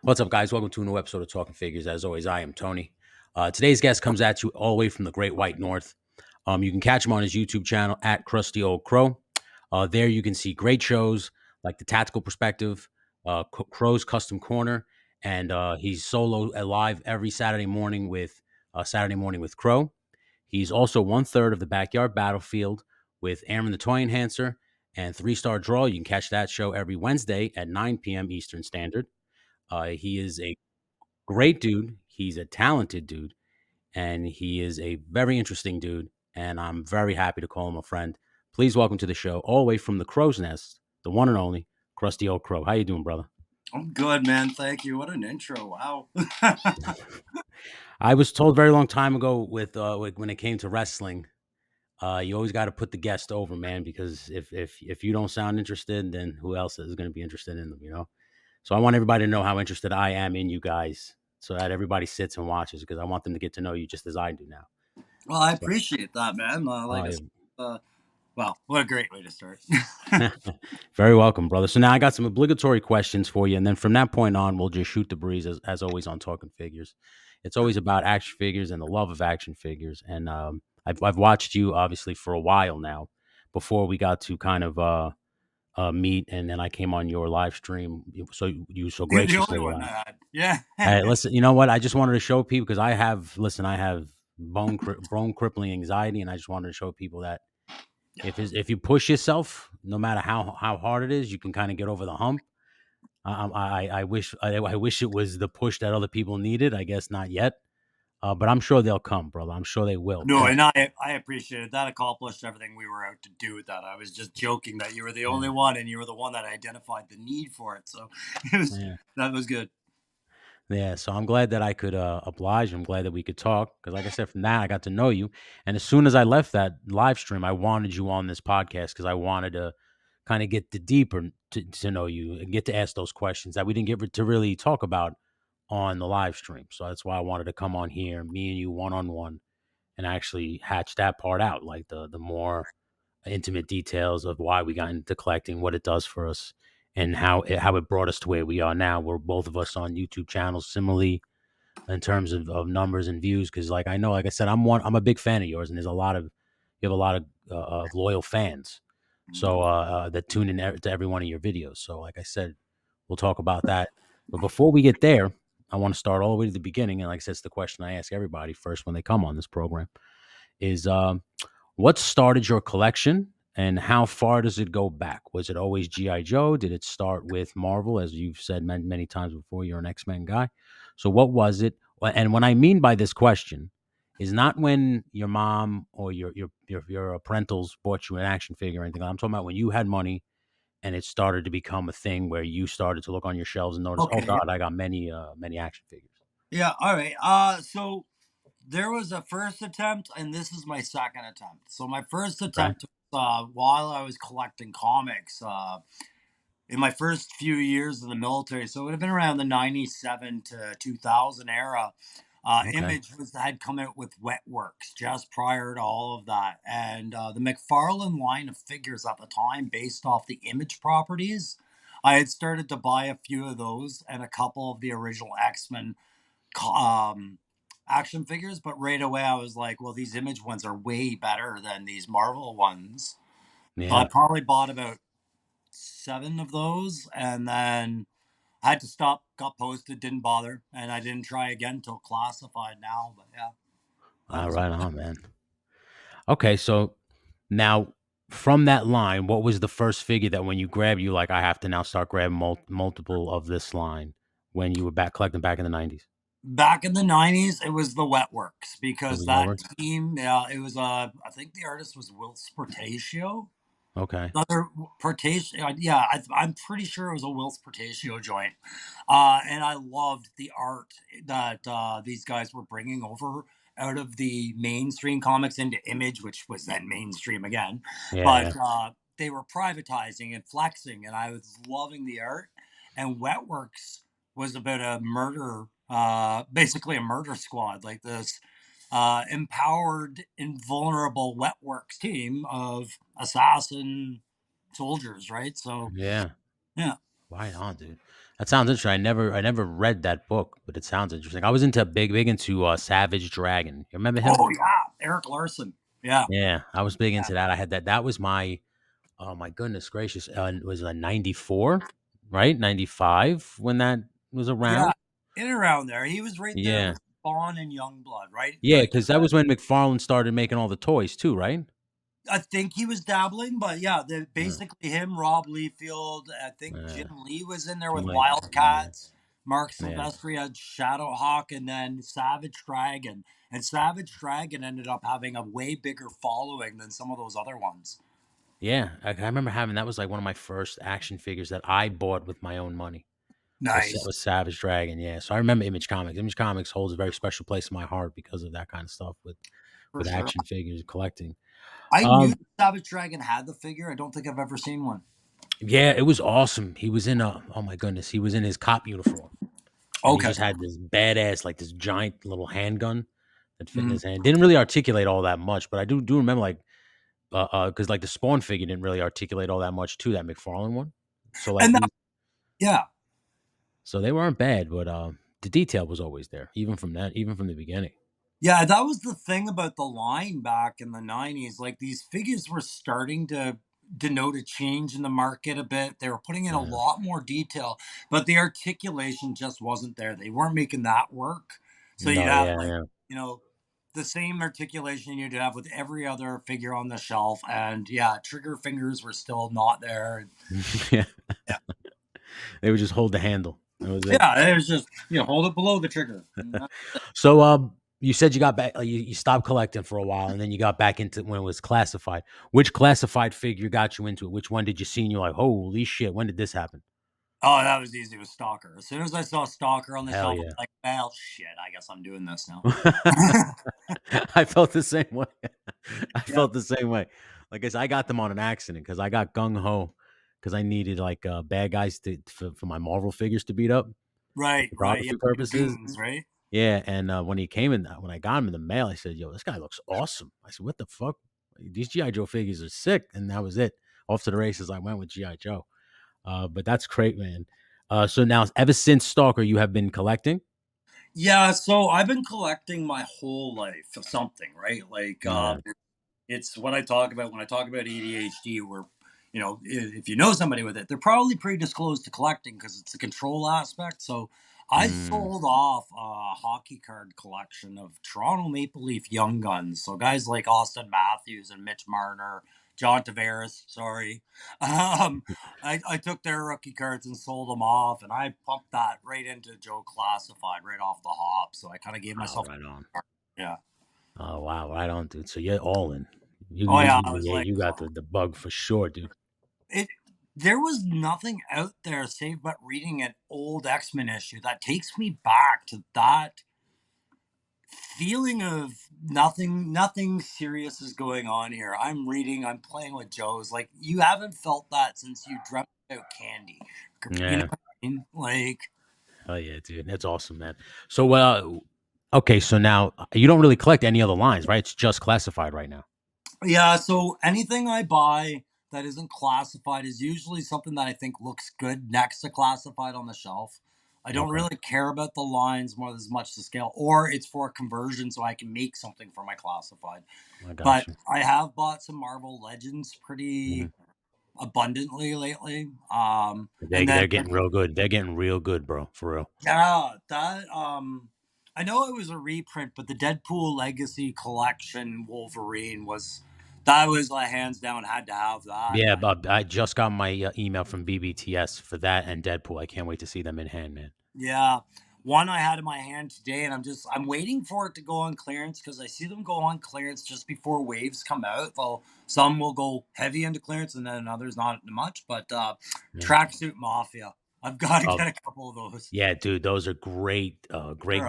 What's up, guys? Welcome to a new episode of Talking Figures. As always, I am Tony. Today's guest comes at you all the way from the Great White North. You can catch him on his YouTube channel at Crusty Old Crow. There you can see great shows like The Tactical Perspective, Crow's Custom Corner, and he's solo live every Saturday morning with Crow. He's also 1/3 of the Backyard Battlefield with Aaron the Toy Enhancer and 3 Star Draw. You can catch that show every Wednesday at 9 p.m. Eastern Standard. He is a great dude. He's a talented dude, and he is a very interesting dude. And I'm very happy to call him a friend. Please welcome to the show, all the way from the Crow's Nest, the one and only Crusty Old Crow. How you doing, brother? I'm good, man. Thank you. What an intro. Wow. I was told a very long time ago when it came to wrestling, you always got to put the guest over, man, because if you don't sound interested, then who else is going to be interested in them, you know? So I want everybody to know how interested I am in you guys, so that everybody sits and watches, because I want them to get to know you just as I do now. Well, I So, appreciate that, man. Well, what a great way to start. very welcome, brother. So now I got some obligatory questions for you, and then from that point on, we'll just shoot the breeze as always on Talking Figures. It's always about action figures and the love of action figures, and I've watched you obviously for a while now. Before we got to kind of meet, and then I came on your live stream. So you so You're the only graciously. one I had. Yeah. Hey, listen, you know what? I just wanted to show people because I have bone crippling anxiety, and I just wanted to show people that if you push yourself, no matter how hard it is, you can kind of get over the hump. I wish it was the push that other people needed. I guess not yet, but I'm sure they'll come, brother. I'm sure they will. No, But and I appreciate it. That accomplished everything we were out to do with that. I was just joking that you were the only yeah, one and you were the one that identified the need for it. So it was yeah. that was good. Yeah, so I'm glad that I could oblige. I'm glad that we could talk because, like I said, from that I got to know you. And as soon as I left that live stream, I wanted you on this podcast because I wanted to kind of get the deeper to know you and get to ask those questions that we didn't get to really talk about on the live stream. So that's why I wanted to come on here, me and you, one on one, and actually hatch that part out, like the more intimate details of why we got into collecting, what it does for us, and how it brought us to where we are now. We're both of us on YouTube channels similarly in terms of numbers and views. Because like I know, like I said, I'm a big fan of yours, and you have a lot of loyal fans. So that tune in to every one of your videos. So like I said, we'll talk about that. But before we get there, I want to start all the way to the beginning. And like I said, it's the question I ask everybody first when they come on this program is what started your collection and how far does it go back? Was it always G.I. Joe? Did it start with Marvel? As you've said many times before, you're an X-Men guy. So what was it? And what I mean by this question is not when your mom or your parentals bought you an action figure or anything. I'm talking about when you had money and it started to become a thing where you started to look on your shelves and notice, oh Okay. God, I got many action figures. Yeah. All right. So there was a first attempt, and this is my second attempt. So my first Okay. attempt was while I was collecting comics. In my first few years in the military, so it would have been around the 97 to 2000 era. Okay. Image had come out with Wetworks just prior to all of that, and the McFarlane line of figures at the time, based off the Image properties, I had started to buy a few of those and a couple of the original X-Men um, action figures. But right away, I was like, well, these Image ones are way better than these Marvel ones. So I Yeah. probably bought about 7 of those, and then I had to stop, got posted, didn't bother, and I didn't try again until classified now. But yeah, that All was right on, man. Okay, so now from that line, what was the first figure that when you grabbed, you like, I have to now start grabbing multiple of this line when you were back collecting back in the 90s? back in the 90s. It was the Wetworks It because was that Wetworks? team, yeah, it was, I think the artist was Will Sportatio. Okay. Another Portatio, yeah, I'm pretty sure it was a Will Portatio joint. And I loved the art that these guys were bringing over out of the mainstream comics into Image, which was then mainstream again. Yeah, But yeah. they were privatizing and flexing, and I was loving the art. And Wetworks was about a murder, basically a murder squad, like this empowered, invulnerable Wetworks team of assassin soldiers, right? So, Yeah. yeah. Right on, dude. That sounds interesting. I never read that book, but it sounds interesting. I was into big into Savage Dragon. You remember him? Oh yeah, Eric Larson. Yeah, Yeah, I was big yeah, into that. I had that. That was my oh my goodness gracious. It was a 94, right? 95 when that was yeah. around. In and around there, he was right there Yeah. with Spawn and Youngblood, right? Yeah, Like because that was when McFarlane started making all the toys too, right? I think he was dabbling, but yeah, Yeah. basically him, Rob Liefeld. I think Jim Yeah. Lee was in there Jim with Lee. Yeah. Wildcats. Mark Yeah. Silvestri had Shadowhawk, and then Savage Dragon. And Savage Dragon ended up having a way bigger following than some of those other ones. Yeah. I remember having that was like one of my first action figures that I bought with my own money. Nice, Was Savage Dragon, yeah. So I remember Image Comics. Image Comics holds a very special place in my heart because of that kind of stuff for with sure. action figures collecting. I knew Um, Savage Dragon had the figure. I don't think I've ever seen one. yeah, it was awesome. He was in a oh my goodness, he was in his cop uniform and he Okay. just had this badass like this giant little handgun that fit in his hand. Didn't really articulate all that much, but I do remember like because like the Spawn figure didn't really articulate all that much too, that McFarlane one. So like And that, these yeah. so they weren't bad, but the detail was always there, even from the beginning. Yeah, that was the thing about the line back in the 90s. Like these figures were starting to denote a change in the market a bit. They were putting in a Yeah. lot more detail, but the articulation just wasn't there. They weren't making that work. So you'd No, have yeah, like, yeah. you know, the same articulation you'd have with every other figure on the shelf. And yeah, trigger fingers were still not there. Yeah. Yeah. They would just hold the handle. That was it. Yeah, it was just, hold it below the trigger. So, you said you got back, you stopped collecting for a while, and then you got back into when it was classified. Which classified figure got you into it? Which one did you see and you're like, holy shit, when did this happen? Oh, that was easy with Stalker. As soon as I saw Stalker on the Hell shelf, I yeah. was like, well, shit, I guess I'm doing this now. I felt the same way. I Yeah, felt the same way. Like I said, I got them on an accident because I got gung ho because I needed like bad guys for my Marvel figures to beat up for right, right. Yeah, photography your purposes. goons, right? Yeah, and when I got him in the mail, I said, "Yo, this guy looks awesome." I said, "What the fuck? These GI Joe figures are sick." And that was it. Off to the races, I went with GI Joe. But that's great, man. So now, ever since Stalker, you have been collecting. Yeah, so I've been collecting my whole life of something, right? Like, Yeah. it's what I talk about when I talk about ADHD, where, if you know somebody with it, they're probably predisposed to collecting because it's a control aspect. So I Mm. sold off a hockey card collection of Toronto Maple Leaf Young Guns. So guys like Austin Matthews and Mitch Marner, John Tavares, sorry. Um, I took their rookie cards and sold them off, and I pumped that right into Joe Classified right off the hop. So I kind of gave Oh, myself, right on. yeah. Oh wow, right on, dude. So you're all in. Oh yeah, I was Yeah, like, you got the bug for sure, dude. it there was nothing out there save but reading an old X-Men issue that takes me back to that feeling of nothing serious is going on here. I'm reading, I'm playing with Joe's. Like you haven't felt that since you dreamt about candy. You know Yeah. what I mean? Like Oh yeah, dude. That's awesome, man. So okay, so now you don't really collect any other lines, right? It's just classified right now. yeah, so anything I buy that isn't classified is usually something that I think looks good next to classified on the shelf. I don't Okay. really care about the lines more as much the scale, or it's for conversion so I can make something for my classified. I got But you. I have bought some Marvel Legends Mhm. pretty abundantly lately. And then They're getting real good. They're getting real good, bro. For real. yeah, that I know it was a reprint, but the Deadpool Legacy Collection Wolverine was that was like hands down had to have that. Yeah, but I just got my email from BBTS for that and Deadpool. I can't wait to see them in hand, man. Yeah. One I had in my hand today, and I'm waiting for it to go on clearance because I see them go on clearance just before waves come out. Well, some will go heavy into clearance, and then others not much. But Yeah. Tracksuit Mafia, I've got to Oh, get a couple of those. yeah, dude. Those are great, They're great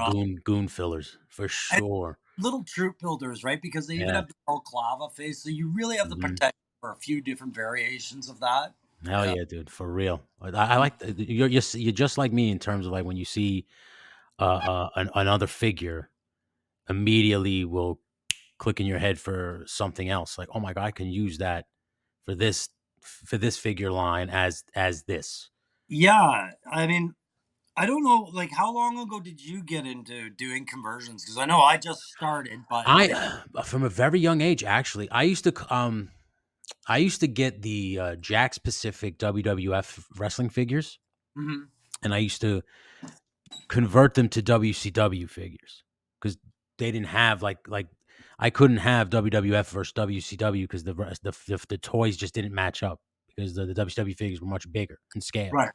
goon fillers for and sure. little troop builders, right? Because they even Yeah. have the balaclava face, so you really have the Hmm. protection for a few different variations of that. Hell Yeah. yeah, dude. For real. I like you're just like me in terms of like when you see another figure, immediately will click in your head for something else. Like, oh my god, I can use that for this figure line as this. Yeah, I mean, I don't know, like, how long ago did you get into doing conversions? Because I know I just started, but I from a very young age, actually, I used to get the Jax Pacific WWF wrestling figures, mhm, and I used to convert them to WCW figures because they didn't have like I couldn't have WWF versus WCW because the toys just didn't match up because the WCW figures were much bigger in scale. right.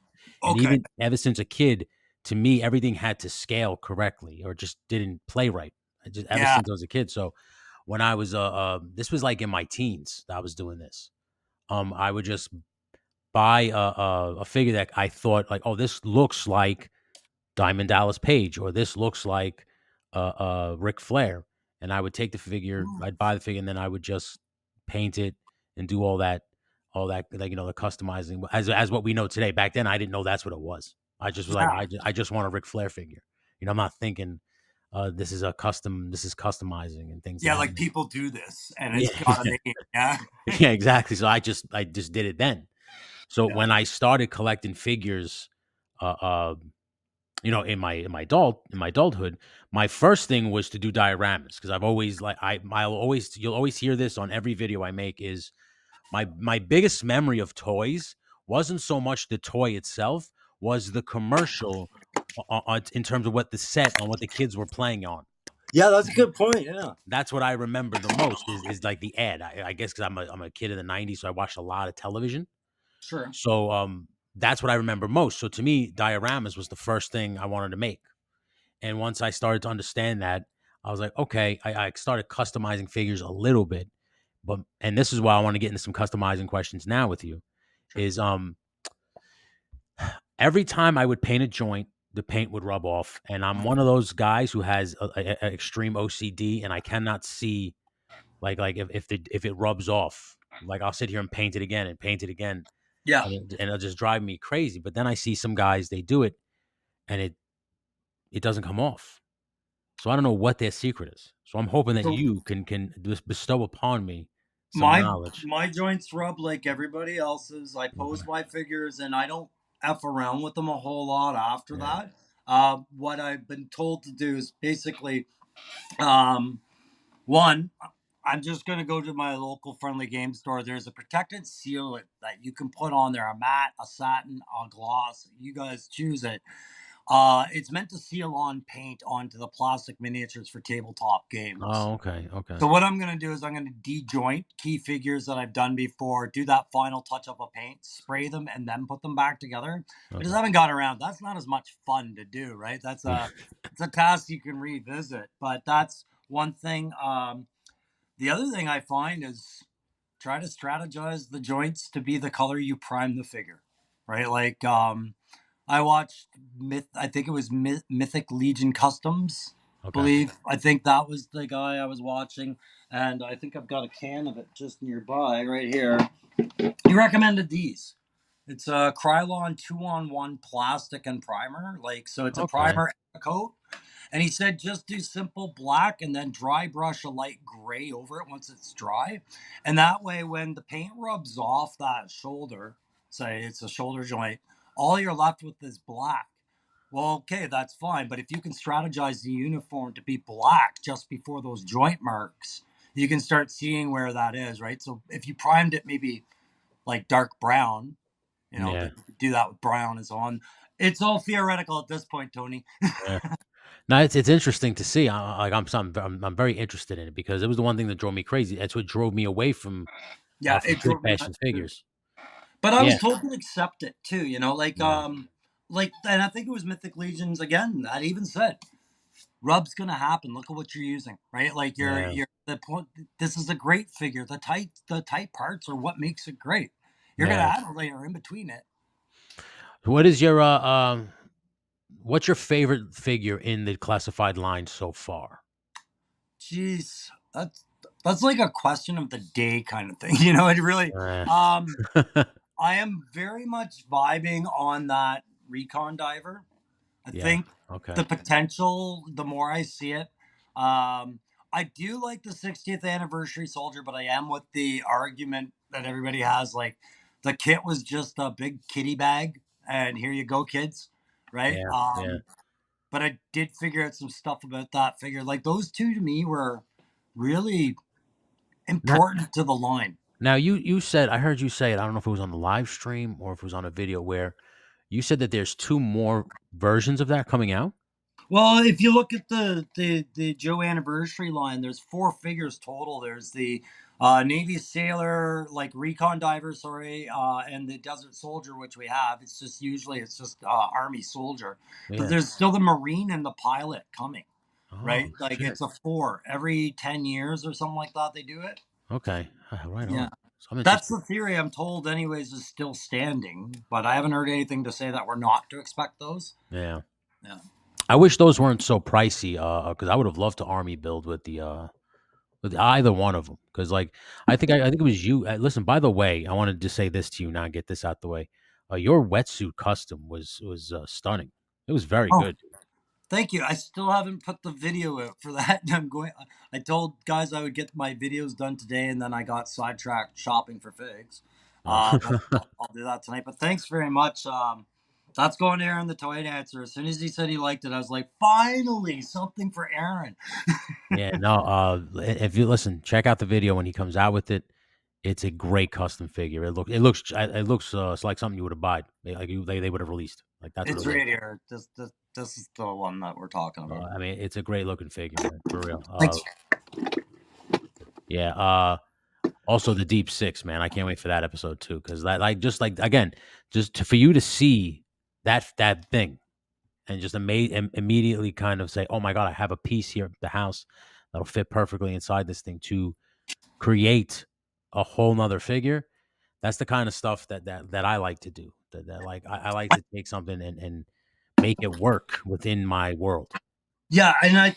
And Okay. even ever since a kid, to me, everything had to scale correctly or just didn't play right. I just ever Yeah. since I was a kid. So when I was this was like in my teens that I was doing this. I would just buy a figure that I thought like, oh, this looks like Diamond Dallas Page, or this looks like Ric Flair, and I would take the figure, Mm, I'd buy the figure, and then I would just paint it and do all that, like the customizing as what we know today. Back then, I didn't know that's what it was. I just was like, yeah. I just want a Ric Flair figure. I'm not thinking this is customizing and things of Yeah, that like, nature. people do this, and it's Yeah, got a name, yeah. yeah, exactly. So I just did it then. So Yeah. when I started collecting figures, uh, uh, in my adulthood, my first thing was to do dioramas because I've always like I'll always you'll always hear this on every video I make is my biggest memory of toys wasn't so much the toy itself, was the commercial in terms of what the set on what the kids were playing on. Yeah, that's a good point, yeah. That's what I remember the most is like the ad. I guess because I'm a kid in the '90s, so I watched a lot of television. Sure. So that's what I remember most. So to me, dioramas was the first thing I wanted to make. And once I started to understand that, I was like, okay, I started customizing figures a little bit. But and this is why I want to get into some customizing questions now with you. Sure. Is every time I would paint a joint, the paint would rub off. And I'm one of those guys who has a extreme OCD and I cannot see like if it rubs off. Like I'll sit here and paint it again and paint it again. Yeah. And it'll just drive me crazy. But then I see some guys, they do it and it doesn't come off. So I don't know what their secret is. So I'm hoping that So you can just bestow upon me some my knowledge. my joints rub like everybody else's. I pose Okay. my figures, and I don't F around with them a whole lot after Yeah. that. What I've been told to do is basically, um, one, I'm just going to go to my local friendly game store. There's a protected seal that you can put on there, a matte, a satin, a gloss. You guys choose it. It's meant to seal on paint onto the plastic miniatures for tabletop games. Oh, okay. Okay. So what I'm going to do is I'm going to de-joint key figures that I've done before, do that final touch up of paint, spray them, and then put them back together. I just Okay. haven't got around. That's not as much fun to do, right? Yeah. It's a task you can revisit, but that's one thing. The other thing I find is try to strategize the joints to be the color you prime the figure, right? Like, I watched I think it was Mythic Legion Customs. Okay. Believe I think that was the guy I was watching, and I think I've got a can of it just nearby right here. He recommended these. It's a Krylon 2-on-1 plastic and primer. Like, so it's a Okay. primer and a coat. And he said just do simple black and then dry brush a light gray over it once it's dry. And that way, when the paint rubs off that shoulder, say it's a shoulder joint, all you're left with is black. Well, okay, that's fine. But if you can strategize the uniform to be black just before those joint marks, you can start seeing where that is, right? So if you primed it maybe like dark brown, Yeah. do that with brown and so on. It's all theoretical at this point, Tony. Yeah. No, it's interesting to see. Like I'm very interested in it because it was the one thing that drove me crazy. That's what drove me away Yeah, from it kid drove me fashion nuts too. figures. But I Yeah. was told to accept it too, Yeah. and I think it was Mythic Legions again that even said rub's gonna happen. Look at what you're using, right? Like Yeah. you're the point. This is a great figure. The tight parts are what makes it great. You're gonna Yeah. add a layer in between it. What is your what's your favorite figure in the classified line so far? Jeez, that's like a question of the day kind of thing. You know, it really. Uh, Um, I am very much vibing on that recon diver. I yeah. think the Okay. potential, the more I see it, I do like the 60th anniversary soldier, but I am with the argument that everybody has like the kit was just a big kitty bag, and here you go, kids. right? Yeah, yeah. But I did figure out some stuff about that figure. Like those two to me were really Now, important to the line. now you said I heard you say it. I don't know if it was on the live stream or if it was on a video where you said that there's two more versions of that coming out. Well, if you look at the Joe anniversary line, there's four figures total. There's the Navy sailor, like recon diver, sorry, and the desert soldier, which we have. It's just usually it's just Army soldier, but Yeah. there's still the Marine and the pilot coming, Oh right? Like shit. it's a four every 10 years or something like that. They do it. Okay. Right Yeah, on. So I'm that's interested. the theory. I'm told, anyways, is still standing, but I haven't heard anything to say that we're not to expect those. Yeah. Yeah. I wish those weren't so pricey. Because I would have loved to army build with either one of them. Because like I think it was you. Listen, by the way, I wanted to say this to you now. Get this out the way. Your wetsuit custom was stunning. It was very Oh, good. thank you. I still haven't put the video out for that. I'm going. I told guys I would get my videos done today, and then I got sidetracked shopping for figs. Uh, But I'll do that tonight. But thanks very much. That's going to Aaron the toy dancer. As soon as he said he liked it, I was like, finally something for Aaron. yeah, no. If you listen, check out the video when he comes out with it. It's a great custom figure. It looks it's like something you would have bought. They would have released. Like that's what It's it looks. right here. This is the one that we're talking about. I mean, it's a great looking figure, man, for real. Thanks. Yeah. Also the Deep Six, man. I can't wait for that episode too, because that like again, for you to see that thing and just immediately kind of say, oh my god, I have a piece here at the house that'll fit perfectly inside this thing to create a whole nother figure. That's the kind of stuff that I like to do. That like I like to take something and make it work within my world. Yeah, and I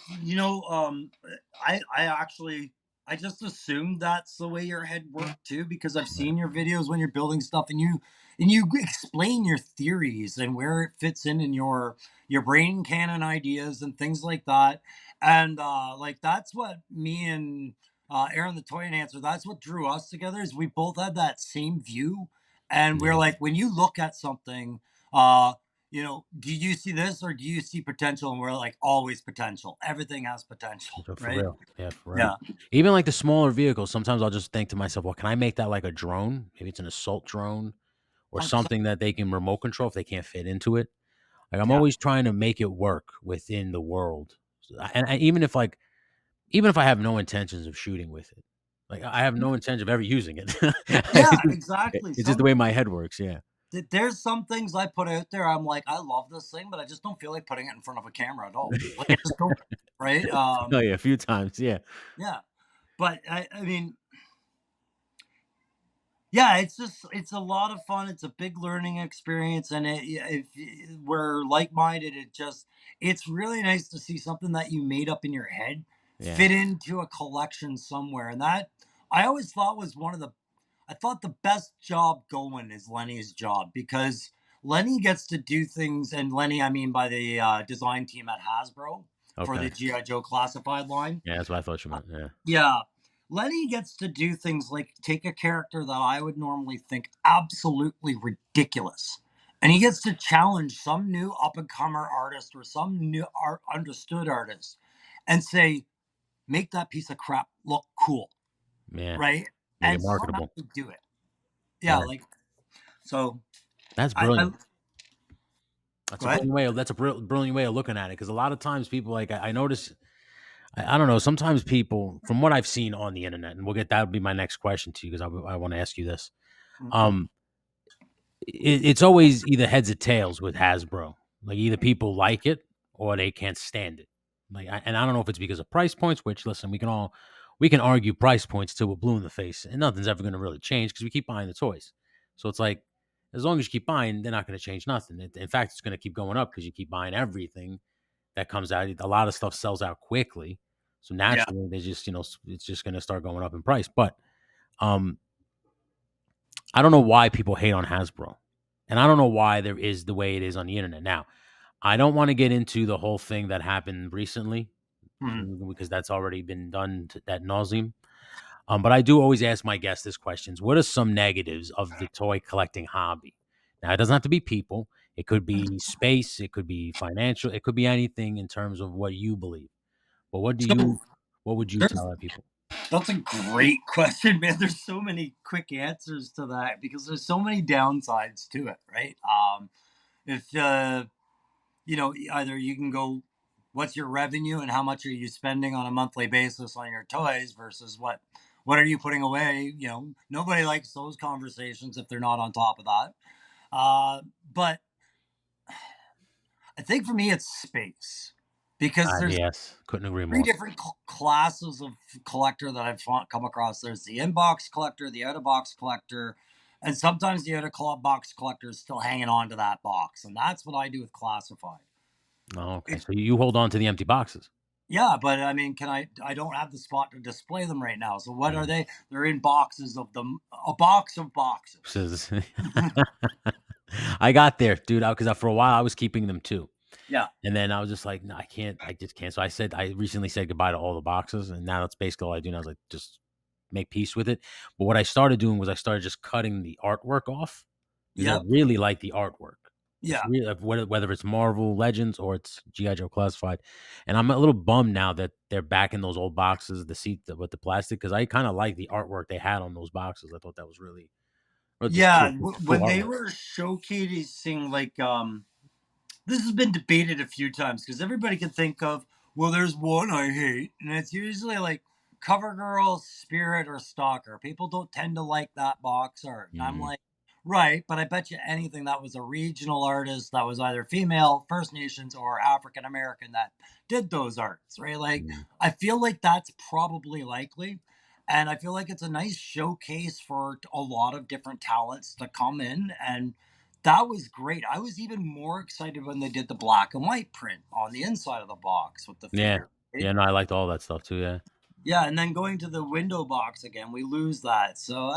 actually I just assumed that's the way your head worked too, because I've Yeah. seen your videos when you're building stuff, and you explain your theories and where it fits in your brain canon ideas and things like that. And like that's what me and Aaron the Toy Enhancer, that's what drew us together, is we both had that same view. And we're Yeah. like, when you look at something, uh do you see this or do you see potential? And we're like, always potential. Everything has potential, For right? real. Yeah, for real. Yeah. Even like the smaller vehicles, sometimes I'll just think to myself, well, can I make that like a drone? Maybe it's an assault drone or 100%. something that they can remote control if they can't fit into it. Like I'm Yeah. always trying to make it work within the world. Even if even if I have no intentions of shooting with it, like I have no intention of ever using it. Yeah, exactly. It's just the way my head works. Yeah. There's some things I put out there. I'm like, I love this thing, but I just don't feel like putting it in front of a camera at all. Like, I just don't, right? Oh yeah, a few times. Yeah. Yeah. But I mean, yeah, it's a lot of fun. It's a big learning experience, and if we're like minded, it's really nice to see something that you made up in your head Yeah. fit into a collection somewhere. And that I always thought was one of the I thought the best job going is Lenny's job, because Lenny gets to do things, and Lenny I mean by the design team at Hasbro for Okay. the GI Joe classified line. Yeah, that's what I thought you meant. Yeah. Yeah. Lenny gets to do things like take a character that I would normally think absolutely ridiculous. And he gets to challenge some new up and comer artist or some new art understood artist and say, make that piece of crap look cool. Yeah. Right. Make it And somehow marketable. they do it. Yeah. Yeah. Like, so That's I brilliant. That's go a ahead. brilliant way. That's a brilliant way of looking at it. Because a lot of times people like I notice. I don't know. Sometimes people, from what I've seen on the internet, and that would be my next question to you because I want to ask you this. Mhm. Um, it's always either heads or tails with Hasbro. Like either people like it or they can't stand it. And I don't know if it's because of price points. Which listen, we can argue price points till we're blue in the face, and nothing's ever going to really change because we keep buying the toys. So it's like as long as you keep buying, they're not going to change nothing. In fact, it's going to keep going up because you keep buying everything that comes out. A lot of stuff sells out quickly, so Yeah. naturally they just it's just going to start going up in price. But um, I don't know why people hate on Hasbro, and I don't know why there is the way it is on the internet now. I don't want to get into the whole thing that happened recently Mhm. because that's already been done at nauseum. But I do always ask my guests this questions: what are some negatives of the toy collecting hobby? Now, it doesn't have to be people. It could be space, it could be financial, it could be anything in terms of what you believe. But So what would you there's tell our people? that's a great question, man. There's so many quick answers to that because there's so many downsides to it, right? If either you can go, what's your revenue and how much are you spending on a monthly basis on your toys versus what are you putting away? Nobody likes those conversations if they're not on top of that. But I think for me, it's space because there's Yes, couldn't agree three more. different classes of collector that come across. There's the inbox collector, the out of box collector, and sometimes the out of box collector is still hanging on to that box. And that's what I do with classified. Oh, okay. It, So you hold on to the empty boxes. yeah, but I mean, I don't have the spot to display them right now. So what are Mm. they? They're in boxes of them, a box of boxes. Says I got there, dude, because for a while I was keeping them too. Yeah. And then I was just like, "No, I just can't." So I recently said goodbye to all the boxes, and now that's basically all I do now is, like, just make peace with it. But what I started doing was I started just cutting the artwork off because I Yep. really like the artwork. It's Yeah. really whether it's Marvel Legends or it's GI Joe Classified, and I'm a little bummed now that they're back in those old boxes, the seat with the plastic, because I kind of like the artwork they had on those boxes. I thought that was really just Yeah. cool, cool When they artwork. were showcasing this has been debated a few times because everybody can think of, well, there's one I hate, and it's usually like CoverGirl, Spirit, or Stalker. People don't tend to like that box art. And I'm Mhm. like, right, but I bet you anything that was a regional artist that was either female, First Nations, or African American that did those arts, right? Like, Mhm. I feel like that's probably likely. And I feel like it's a nice showcase for a lot of different talents to come in, and that was great. I was even more excited when they did the black and white print on the inside of the box with the Yeah. figure. Right? Yeah, no, I liked all that stuff too, yeah. Yeah, and then going to the window box again, we lose that. So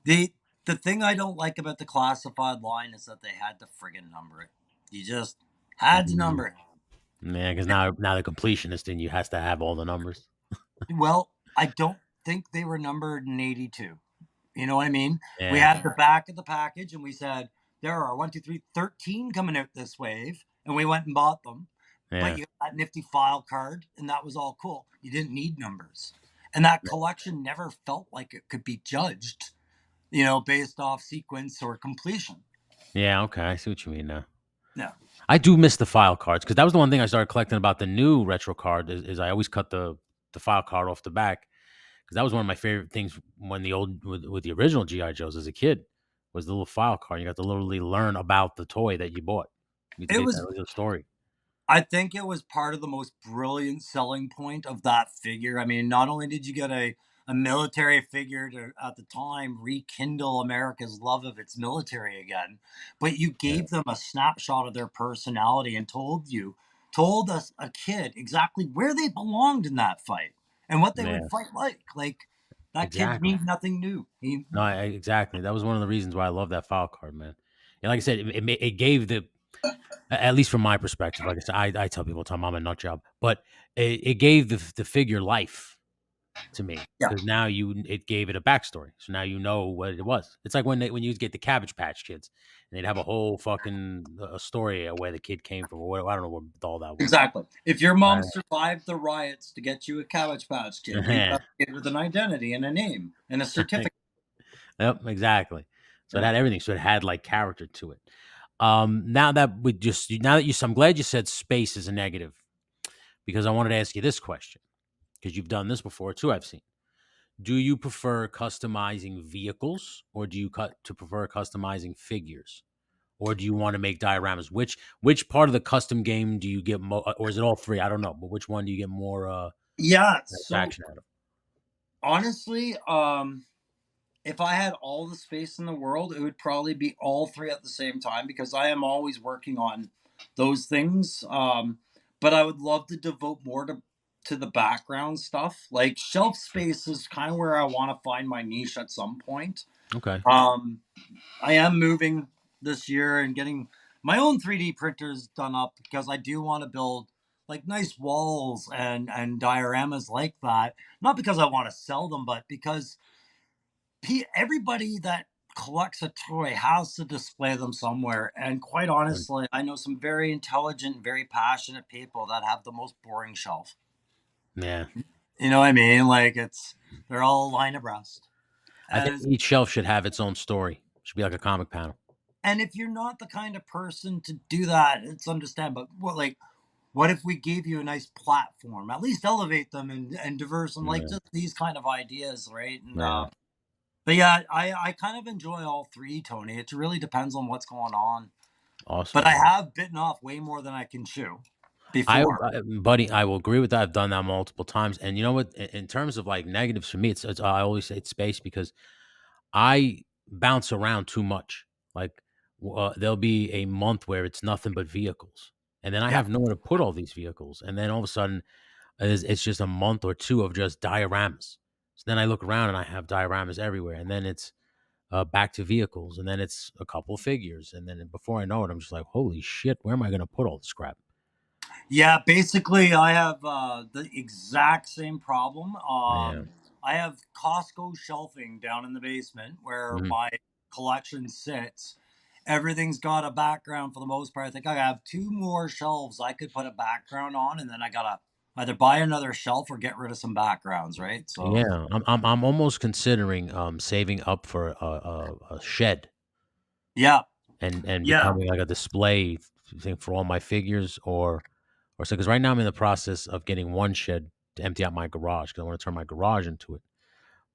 the the thing I don't like about the classified line is that they had to friggin' number it. You just had to Mhm. number it. Yeah, because now the completionist in you has to have all the numbers. Well, I don't think they were numbered in 82. You know what I mean? We Yeah, had the back of the package and we said, there are 13 coming out this wave. And we went and bought them. But yeah, you got that nifty file card and that was all cool. You didn't need numbers. And that collection never felt like it could be judged, based off sequence or completion. yeah, okay, I see what you mean now. No. I do miss the file cards because that was the one thing I started collecting about the new retro card is I always cut the file card off the back because that was one of my favorite things when the old with the original GI Joes as a kid was the little file card. You got to literally learn about the toy that you bought. You get to It get that was little story. I think it was part of the most brilliant selling point of that figure. I mean, not only did you get a military figure to, at the time, rekindle America's love of its military again, but you Yeah, gave them a snapshot of their personality and told us, a kid, exactly where they belonged in that fight and what they would yeah, fight like. Like, that kid exactly. needs nothing new. No, exactly. That was one of the reasons why I love that file card, man. And like I said, it gave at least from my perspective, like I said, I tell people all the time I'm a nut job, but it gave the figure life to me Yeah, because now it gave it a backstory. So now you know what it was. It's like when you get the Cabbage Patch Kids and they'd have a whole fucking a story of where the kid came from or what, I don't know what all that was. exactly. If your Right. mom survived the riots to get you a Cabbage Patch Kid, you Yeah. got a kid with an identity and a name and a certificate. Yep, exactly. So it Yeah. had everything. So it had like character to it. Now that I'm glad you said space is a negative because I wanted to ask you this question because you've done this before too. I've seen. Do you prefer customizing vehicles or do you prefer customizing figures? Or do you want to make dioramas? Which part of the custom game do you get more or is it all three? I don't know, but which one do you get more Yeah. So satisfaction out of? honestly, if I had all the space in the world, it would probably be all three at the same time because I am always working on those things. But I would love to devote more to the background stuff. Like shelf space is kind of where I want to find my niche at some point. Okay. Um, I am moving this year and getting my own 3D printers done up because I do want to build like nice walls and dioramas like that. Not because I want to sell them, but because everybody that collects a toy has to display them somewhere. And quite Um, honestly, I know some very intelligent, very passionate people that have the most boring shelf. yeah. You know what I mean? Like they're all line abreast. I think And each shelf should have its own story. Should be like a comic panel. if you're not the kind of person to do that, it's understand. But what if we gave you a nice platform? At least elevate them and diverse them, like Yeah, just these kind of ideas, right? And yeah. but yeah, I kind of enjoy all three, Tony. It really depends on what's going on. But Awesome, I man. have bitten off way more than I can chew before. Buddy, I will agree with that. I've done that multiple times, and you know what? In terms of like negatives for me, it's I always say it's space because I bounce around too much. Like there'll be a month where it's nothing but vehicles, and then I Yeah. have nowhere to put all these vehicles, and then all of a sudden it's just a month or two of just dioramas. So then I look around and I have dioramas everywhere, and then it's back to vehicles, and then it's a couple of figures, and then before I know it, I'm just like, holy shit, where am I going to put all this crap? Yeah, basically, I have the exact same problem. Yeah. I have Costco shelving down in the basement where Mhm. my collection sits. Everything's got a background for the most part. I think I have two more shelves I could put a background on, and then I gotta either buy another shelf or get rid of some backgrounds, right? So, Yeah, I'm almost considering saving up for a shed yeah, and yeah. becoming like a display thing for all my figures or so because right now I'm in the process of getting one shed to empty out my garage because I want to turn my garage into it.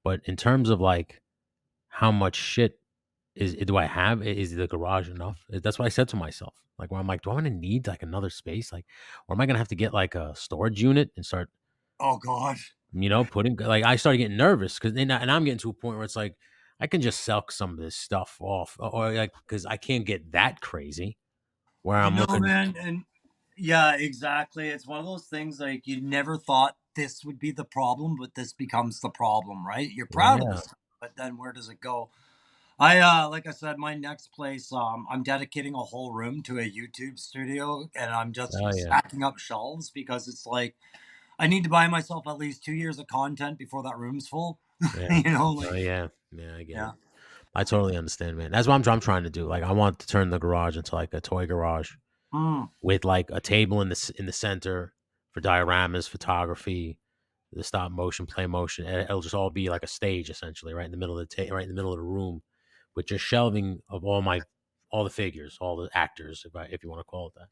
But in terms of like how much shit do I have? Is the garage enough? That's what I said to myself. Like where I'm like, do I want to need like another space? Like, or am I gonna have to get like a storage unit and start, Oh gosh. putting like I started getting nervous because and I'm getting to a point where it's like I can just sell some of this stuff off or like because I can't get that crazy where You I'm know, looking. man, and yeah, exactly. It's one of those things like you never thought this would be the problem, but this becomes the problem, right? You're proud of Yeah. this, but then where does it go? Like I said, my next place, I'm dedicating a whole room to a YouTube studio and I'm just Oh yeah. stacking up shelves because it's like I need to buy myself at least 2 years of content before that room's full. Yeah. You know, Oh like yeah. Yeah. I get it. yeah. I totally understand, man. That's what I'm trying to do. Like I want to turn the garage into like a toy garage Mm. with like a table in the center for dioramas, photography, the stop motion, play motion. And it'll just all be like a stage essentially, right in the middle of right in the middle of the room, with just shelving of all the figures, all the actors, if you want to call it that.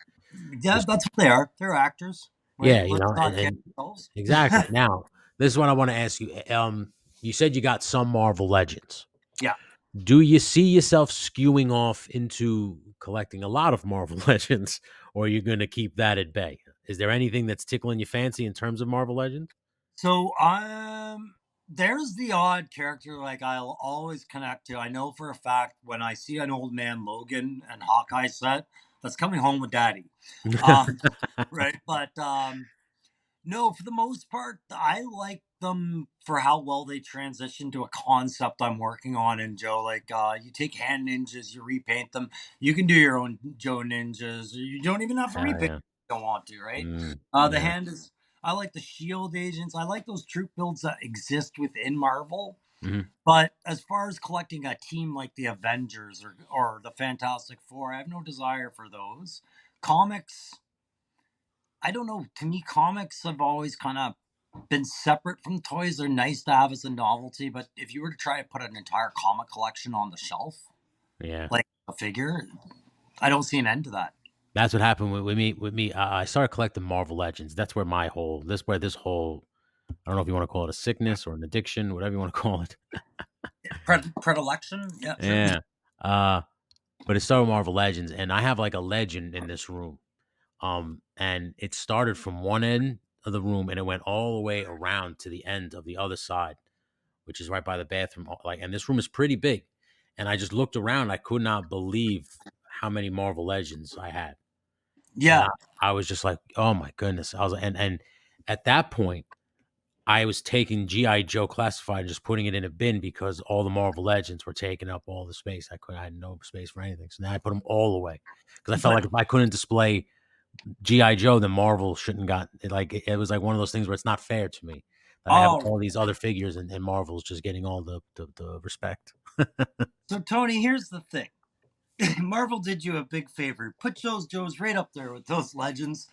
Yeah, Just that's what they are. They're actors, right? yeah, Let's and not kid ourselves. exactly. Now, this is what I want to ask you. You said you got some Marvel Legends. Yeah. Do you see yourself skewing off into collecting a lot of Marvel Legends, or are you going to keep that at bay? Is there anything that's tickling your fancy in terms of Marvel Legends? So, there's the odd character like I'll always connect to. I know for a fact when I see an old man Logan and Hawkeye set, that's coming home with daddy. Um, right. But no, for the most part, I like them for how well they transition to a concept I'm working on. And Joe, like, you take hand ninjas, you repaint them. You can do your own Joe ninjas. Or you don't even have to Oh, repaint. yeah. If you don't want to, right? The Yeah. hand is. I like the shield agents. I like those troop builds that exist within Marvel. Mhm. But as far as collecting a team like the Avengers or the Fantastic Four, I have no desire for those. Comics, I don't know. To me, comics have always kind of been separate from toys. They're nice to have as a novelty, but if you were to try to put an entire comic collection on the shelf, Yeah. like a figure, I don't see an end to that. That's what happened with me. I started collecting Marvel Legends. That's where where this whole I don't know if you want to call it a sickness or an addiction, whatever you want to call it. Predilection, yeah, sure. Yeah. Uh, but it started with Marvel Legends, and I have like a legend in this room. And it started from one end of the room and it went all the way around to the end of the other side, which is right by the bathroom. Like, and this room is pretty big. And I just looked around. I could not believe how many Marvel Legends I had. And Yeah. I was just like, oh my goodness. I was, and at that point, I was taking GI Joe Classified and just putting it in a bin because all the Marvel Legends were taking up all the space. I had no space for anything. So now I put them all away because I felt But like if I couldn't display GI Joe, then Marvel shouldn't got it. Like it was like one of those things where it's not fair to me that I have oh, all these other figures and Marvel's just getting all the respect. So Tony, here's the thing. Marvel did you a big favor. Put those Joes right up there with those legends.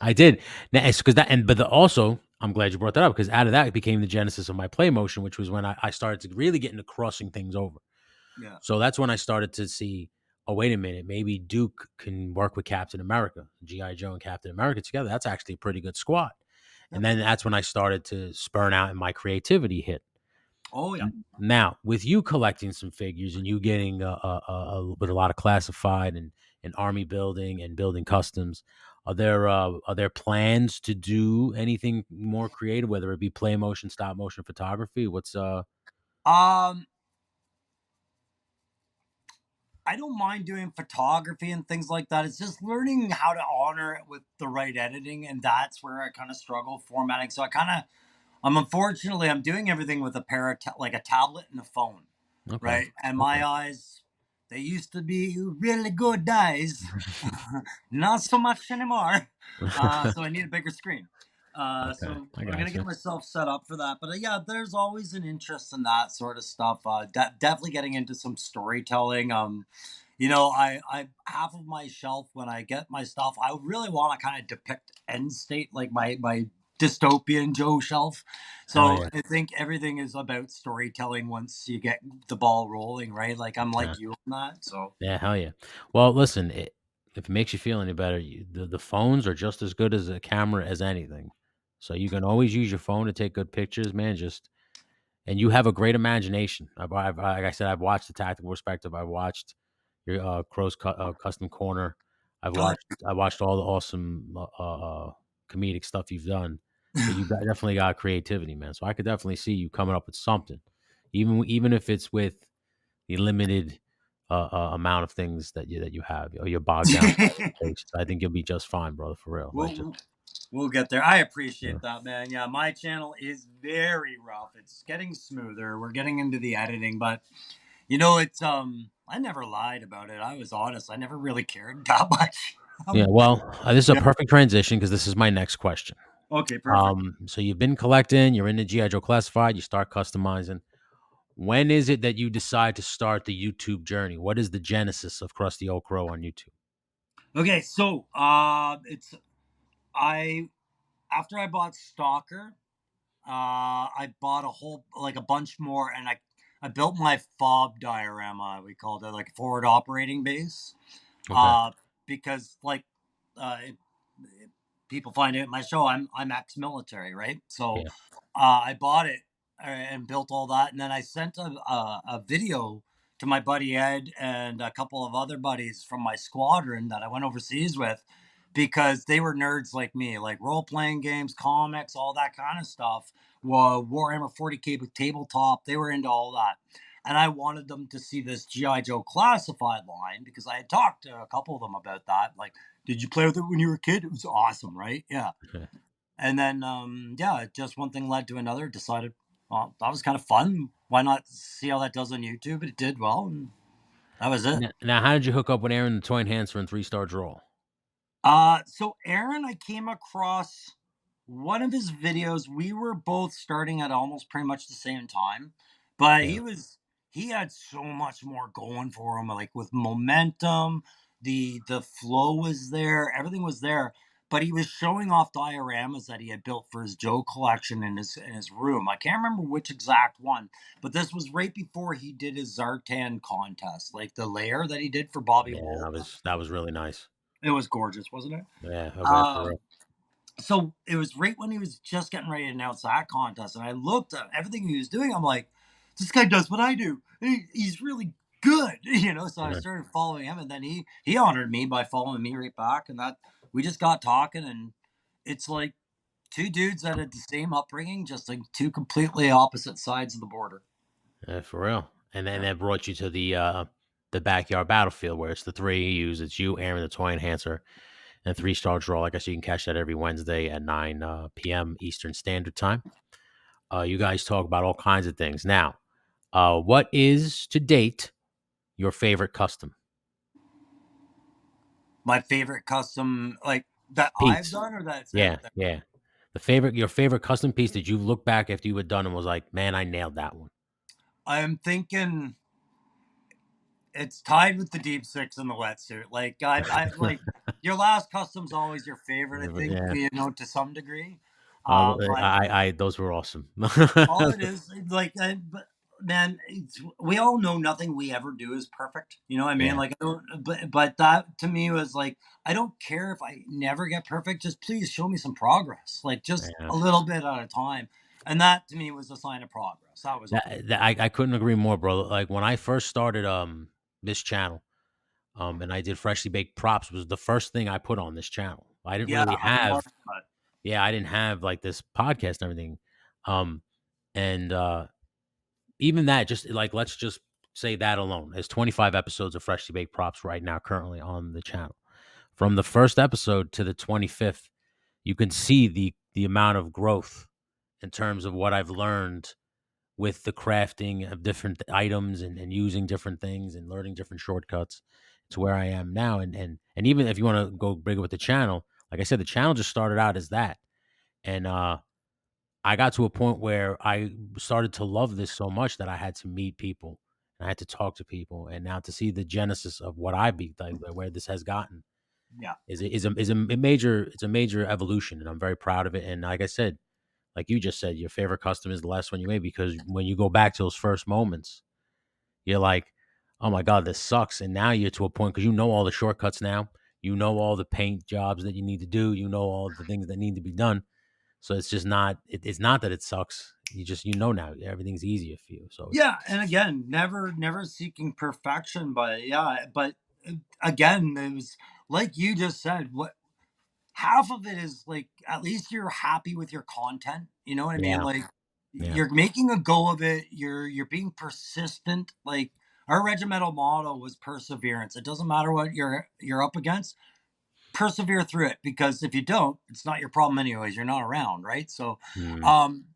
I did. Now, it's because that, and but also, I'm glad you brought that up because out of that it became the genesis of my play motion, which was when I started to really get into crossing things over. Yeah. So that's when I started to see, oh, wait a minute, maybe Duke can work with Captain America, G.I. Joe and Captain America together. That's actually a pretty good squad. Yep. And then that's when I started to spurn out and my creativity hit. Oh yeah. Now, with you collecting some figures and you getting with a lot of classified and army building and building customs, are there plans to do anything more creative, whether it be play motion, stop motion photography? What's Um, I don't mind doing photography and things like that. It's just learning how to honor it with the right editing, and that's where I kind of struggle formatting. So unfortunately, I'm doing everything with a pair of like a tablet and a phone, okay? right? And Okay. my eyes, they used to be really good eyes, not so much anymore. So I need a bigger screen. Okay, So I I'm gonna got get you. myself set up for that. But yeah, there's always an interest in that sort of stuff. Definitely getting into some storytelling. I half of my shelf when I get my stuff, I really want to kind of depict end state, like my dystopian Joe shelf. Hell So yeah, I think everything is about storytelling once you get the ball rolling, right? Like I'm yeah, like you on that. So yeah, hell yeah. Well, listen, if it makes you feel any better, the phones are just as good as a camera as anything. So you can always use your phone to take good pictures, man. Just and you have a great imagination. Like I said, I've watched the tactical perspective. I've watched your custom corner. oh, I watched all the awesome comedic stuff you've done. So definitely got creativity, man. So I could definitely see you coming up with something, even if it's with the limited amount of things that you have, or you're bogged down by limitations. I think you'll be just fine, brother. For real. Like just we'll we'll get there. I yeah, appreciate that, man. Yeah, my channel is very rough. It's getting smoother. We're getting into the editing, but it's I never lied about it. I was honest. I never really cared that much. yeah. Um, Well, this is a yeah. perfect transition because this is my next question. Okay, perfect. So you've been collecting, you're in the GI Joe Classified, you start customizing. When is it that you decide to start the YouTube journey? What is the genesis of Crusty Old Crow on YouTube? Okay, so it's I after I bought Stalker, I bought a whole like a bunch more, and I built my fob diorama. We called it like forward operating base, Okay. uh, because like uh, it, people find it in my show. I'm ex-military, right? So Yeah. I bought it and built all that, and then I sent a video to my buddy Ed and a couple of other buddies from my squadron that I went overseas with, because they were nerds like me, like role playing games, comics, all that kind of stuff. Warhammer 40K with tabletop, they were into all that. And I wanted them to see this G.I. Joe classified line because I had talked to a couple of them about that. Like, did you play with it when you were a kid? It was awesome, right? Yeah. Okay. And then, yeah, just one thing led to another. Decided, well, that was kind of fun. Why not see how that does on YouTube? It did well, and that was it. Now, how did you hook up with Aaron the Toy Enhancer and 3 Star Draw? So Aaron, I came across one of his videos. We were both starting at almost pretty much the same time, but Yeah. he had so much more going for him, like with momentum. The flow was there, everything was there. But he was showing off dioramas that he had built for his Joe collection in his room. I can't remember which exact one, but this was right before he did his Zartan contest, like the layer that he did for Bobby Yeah, Wolf. that was really nice. It was gorgeous, wasn't it? Yeah, okay, for Um, real. so it was right when he was just getting ready to announce that contest, and I looked at everything he was doing. I'm like, this guy does what I do. He's really good, So I Yeah. started following him, and then he honored me by following me right back, and that we just got talking, and it's like two dudes that had the same upbringing, just like two completely opposite sides of the border. Yeah, for real. And then Yeah. that brought you to the backyard battlefield where it's the three EUs. It's you, Aaron the Toy Enhancer, and 3 Star Draw. Like I said, you can catch that every Wednesday at 9 p.m. Eastern Standard Time. You guys talk about all kinds of things. Now, what is to date your favorite custom My favorite custom, like that I've piece? done or that's Yeah, out there. yeah. Your favorite custom piece that you look back after you were done and was like, man, I nailed that one. I'm thinking it's tied with the deep six and the wetsuit. Like I like your last custom's always your favorite. I think Yeah. you know to some degree, but I those were awesome. all it is, like, but man, we all know nothing we ever do is perfect. You know what I mean? Yeah, Like, I don't, but that to me was like, I don't care if I never get perfect. Just please show me some progress, like just yeah. a little bit at a time. And that to me was a sign of progress. That was all. That I couldn't agree more, bro. Like, when I first started, this channel, and I did freshly baked props was the first thing I put on this channel. I didn't Yeah, really I've have noticed that. yeah, I didn't have, like, this podcast and everything, um, and, even that, just, like, let's just say that alone, there's 25 episodes of freshly baked props right now currently on the channel. From the first episode to the 25th, you can see the amount of growth in terms of what I've learned with the crafting of different items and using different things and learning different shortcuts to where I am now. And even if you want to go bigger with the channel, like I said, the channel just started out as that. And I got to a point where I started to love this so much that I had to meet people and I had to talk to people. And now to see the genesis of what I be like, where this has gotten Yeah. is a major it's a major evolution, and I'm very proud of it. And like I said, like you just said, your favorite custom is the last one you made because when you go back to those first moments, you're like, "Oh my god, this sucks." And now you're to a point because you know all the shortcuts now. You know all the paint jobs that you need to do. You know all the things that need to be done. So it's just not. It's not that it sucks. You know now everything's easier for you. So Yeah, and again, never seeking perfection, but yeah, but again, it was like you just said. What half of it is like at least you're happy with your content. You know what I mean? yeah, Like yeah, you're making a go of it. You're being persistent. Like our regimental motto was perseverance. It doesn't matter what you're up against. Persevere through it because if you don't, it's not your problem anyways. You're not around, right? So, mm, um,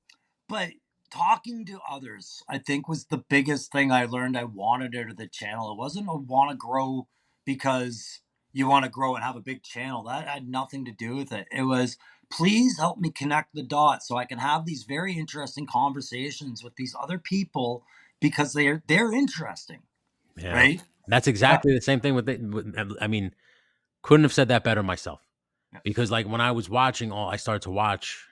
but talking to others, I think was the biggest thing I learned I wanted out of the channel. It wasn't a want to grow because you want to grow and have a big channel. That had nothing to do with it. It was please help me connect the dots so I can have these very interesting conversations with these other people because they're interesting, yeah. right? That's Yeah, exactly the same thing I mean, couldn't have said that better myself. yeah, Because, like, when I was watching all I started to watch,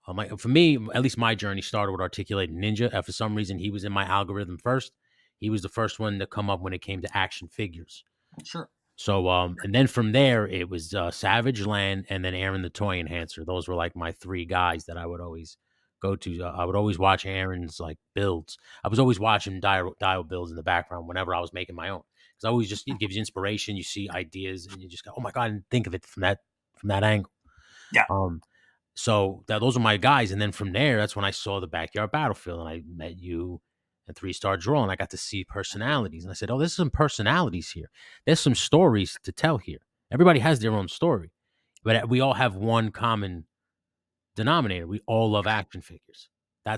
my for me, at least my journey started with Articulated Ninja, and for some reason, he was in my algorithm first. He was the first one to come up when it came to action figures. sure. So, and then from there, it was, Savage Land and then Aaron the Toy Enhancer. Those were, like, my 3 guys that I would always go to. I would always watch Aaron's, like, builds. I was always watching dial builds in the background whenever I was making my own. Because I always just it gives you inspiration, you see ideas, and you just go, "Oh my god," and think of it from that angle. Yeah. Um, so those are my guys, and then from there, that's when I saw the Backyard Battlefield, and I met you and Three Star Draw, and I got to see personalities, and I said, "Oh, there's some personalities here. There's some stories to tell here. Everybody has their own story, but we all have one common denominator. We all love action figures.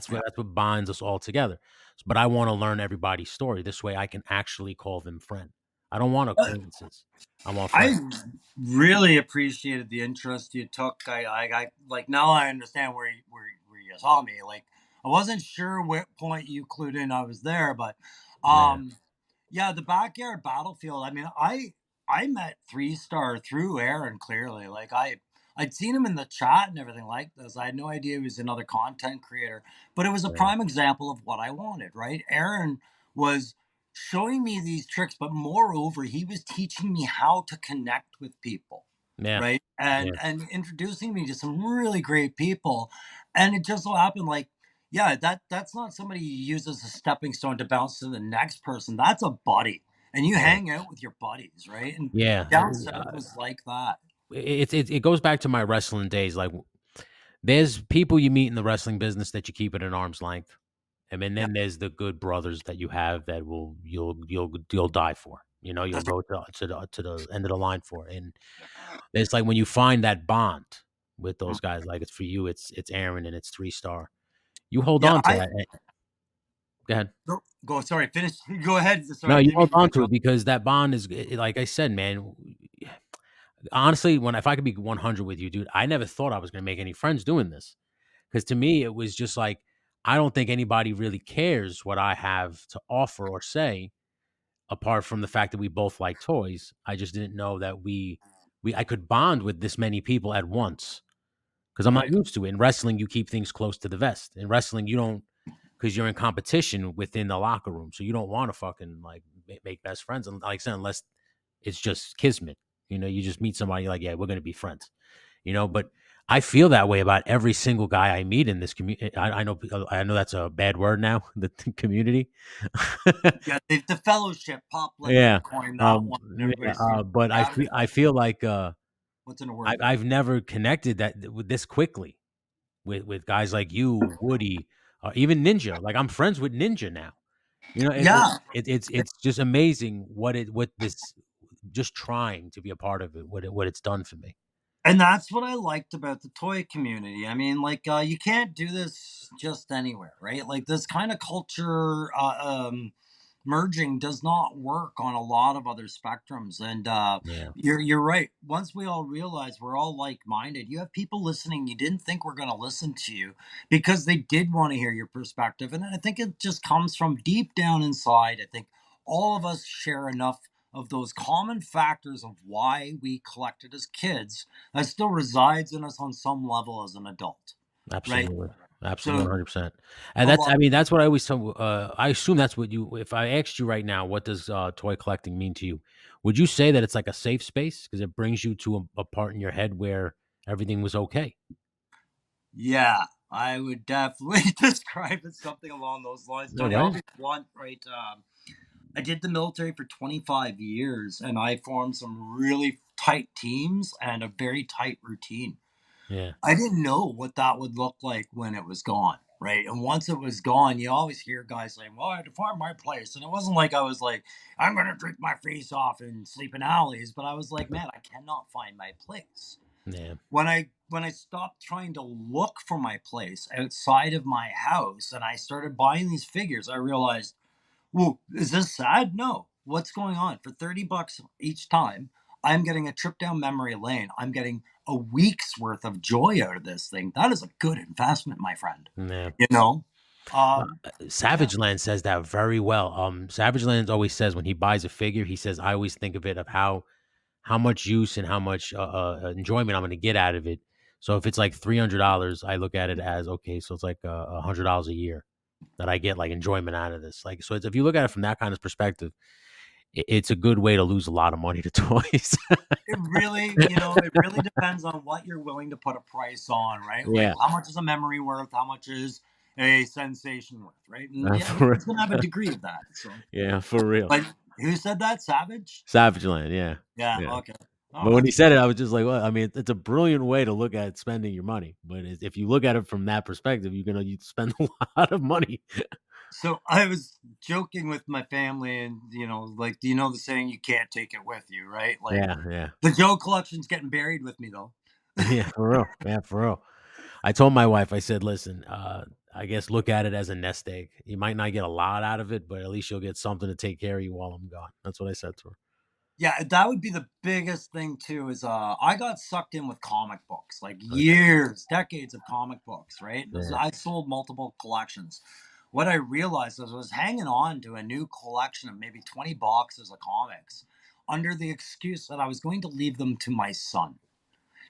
Yeah. That's what binds us all together. But I want to learn everybody's story. This way, I can actually call them friend. I don't want acquaintances. I want friends." I really appreciated the interest you took. I like now I understand where you saw me. Like I wasn't sure what point you clued in I was there, but Yeah, um yeah, the backyard battlefield. I mean, I met Three Star through Aaron clearly. Like I'd seen him in the chat and everything like this. I had no idea he was another content creator, but it was a yeah, prime example of what I wanted, right? Aaron was showing me these tricks, but moreover, he was teaching me how to connect with people, yeah, right? yeah, And introducing me to some really great people. And it just so happened like, yeah, that's not somebody you use as a stepping stone to bounce to the next person. That's a buddy. And you yeah, hang out with your buddies, right? And yeah. down south was like that. It goes back to my wrestling days. Like, there's people you meet in the wrestling business that you keep at an arm's length, and Yeah. then there's the good brothers that you have that you'll die for. You'll That's go to the end of the line for. And it's like when you find that bond with right. those guys, like it's for you, it's Aaron and it's Three Star. You hold Yeah, on to I that. Go ahead. go sorry, finish. Go ahead. No, Sorry, I you didn't hold mean to on cut to you it off. because that bond is like I said, man. Honestly, when if I could be 100 with you, dude, I never thought I was gonna make any friends doing this. Because to me, it was just like I don't think anybody really cares what I have to offer or say, apart from the fact that we both like toys. I just didn't know that we I could bond with this many people at once because I'm not Right. used to it. In wrestling, you keep things close to the vest. In wrestling, you don't, because you're in competition within the locker room, so you don't want to fucking like make best friends. And like I said, unless it's just kismet, you just meet somebody like, yeah, we're gonna be friends, But I feel that way about every single guy I meet in this community. I know that's a bad word now, the community. Yeah, the fellowship. Pop likes to Yeah, coin that one. yeah, Everybody's, but I yeah, feel I feel like what's in a word? I've never connected that with this quickly with guys like you, Woody, even Ninja. Like I'm friends with Ninja now. Yeah. It's just amazing what this just trying to be a part of it, what it's done for me. And that's what I liked about the toy community. I mean, like, you can't do this just anywhere, right? Like, this kind of culture merging does not work on a lot of other spectrums. And Yeah, you're right. Once we all realize we're all like minded, you have people listening you didn't think were going to listen to you because they did want to hear your perspective. And I think it just comes from deep down inside. I think all of us share enough of those common factors of why we collected as kids that still resides in us on some level as an adult, right? absolutely. Absolutely, So 100%. And a that's lot. I mean, that's what I always tell, I assume that's what you if I asked you right now, what does, toy collecting mean to you? Would you say that it's like a safe space because it brings you to a part in your head where everything was okay? Yeah, I would definitely describe it something along those lines, Yeah, Tony. I'll right? be blunt, right? I did the military for 25 years and I formed some really tight teams and a very tight routine. Yeah. I didn't know what that would look like when it was gone, right? And once it was gone, you always hear guys saying, "Well, I had to find my place." And it wasn't like I was like, "I'm going to drink my face off and sleep in alleys," but I was like, "Man, I cannot find my place." Yeah. When I stopped trying to look for my place outside of my house and I started buying these figures, I realized, well, is this sad? No. What's going on? For 30 bucks each time, I'm getting a trip down memory lane. I'm getting a week's worth of joy out of this thing. That is a good investment, my friend. Yeah. You know? Um, yeah, Savage Land says that very well. Savage Land always says when he buys a figure, he says, "I always think of it of how much use and how much enjoyment I'm going to get out of it." So if it's like $300, I look at it as okay. So it's like $100 a year that I get like enjoyment out of this. Like so, if you look at it from that kind of perspective, it's a good way to lose a lot of money to toys. it really depends on what you're willing to put a price on, right? Like Yeah, how much is a memory worth? How much is a sensation worth, right? And yeah, for everything's gonna have a degree of that. So, yeah, for real. but who said that? Savage? Savage Land, yeah, Yeah. yeah. Okay. Oh, But when he that's said it, I was just like, "Well, I mean, it's a brilliant way to look at spending your money." But if you look at it from that perspective, you spend a lot of money. so. I was joking with my family, and like, do you know the saying, "You can't take it with you," right? Like, Yeah, yeah, the Joe collection's getting buried with me, though. yeah, for real. Yeah, for real. I told my wife, I said, "Listen, I guess look at it as a nest egg. You might not get a lot out of it, but at least you'll get something to take care of you while I'm gone." That's what I said to her. Yeah, that would be the biggest thing too. Is I got sucked in with comic books, like Okay. years, decades of comic books, right? Yeah. I sold multiple collections. What I realized was I was hanging on to a new collection of maybe 20 boxes of comics under the excuse that I was going to leave them to my son.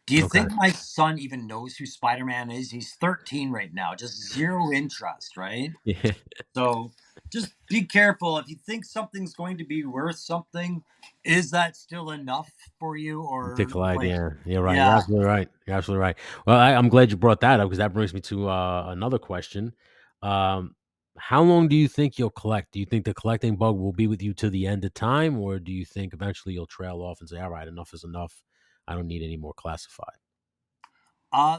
Do you Okay. think my son even knows who Spider-Man is? He's 13 right now, just zero interest, right? Yeah. So just be careful. If you think something's going to be worth something, is that still enough for you? To Or collide, like, yeah. You're right. You're yeah, absolutely right. You're absolutely right. Well, I'm glad you brought that up because that brings me to another question. Um, how long do you think you'll collect? Do you think the collecting bug will be with you to the end of time, or do you think eventually you'll trail off and say, "All right, enough is enough. I don't need any more classified."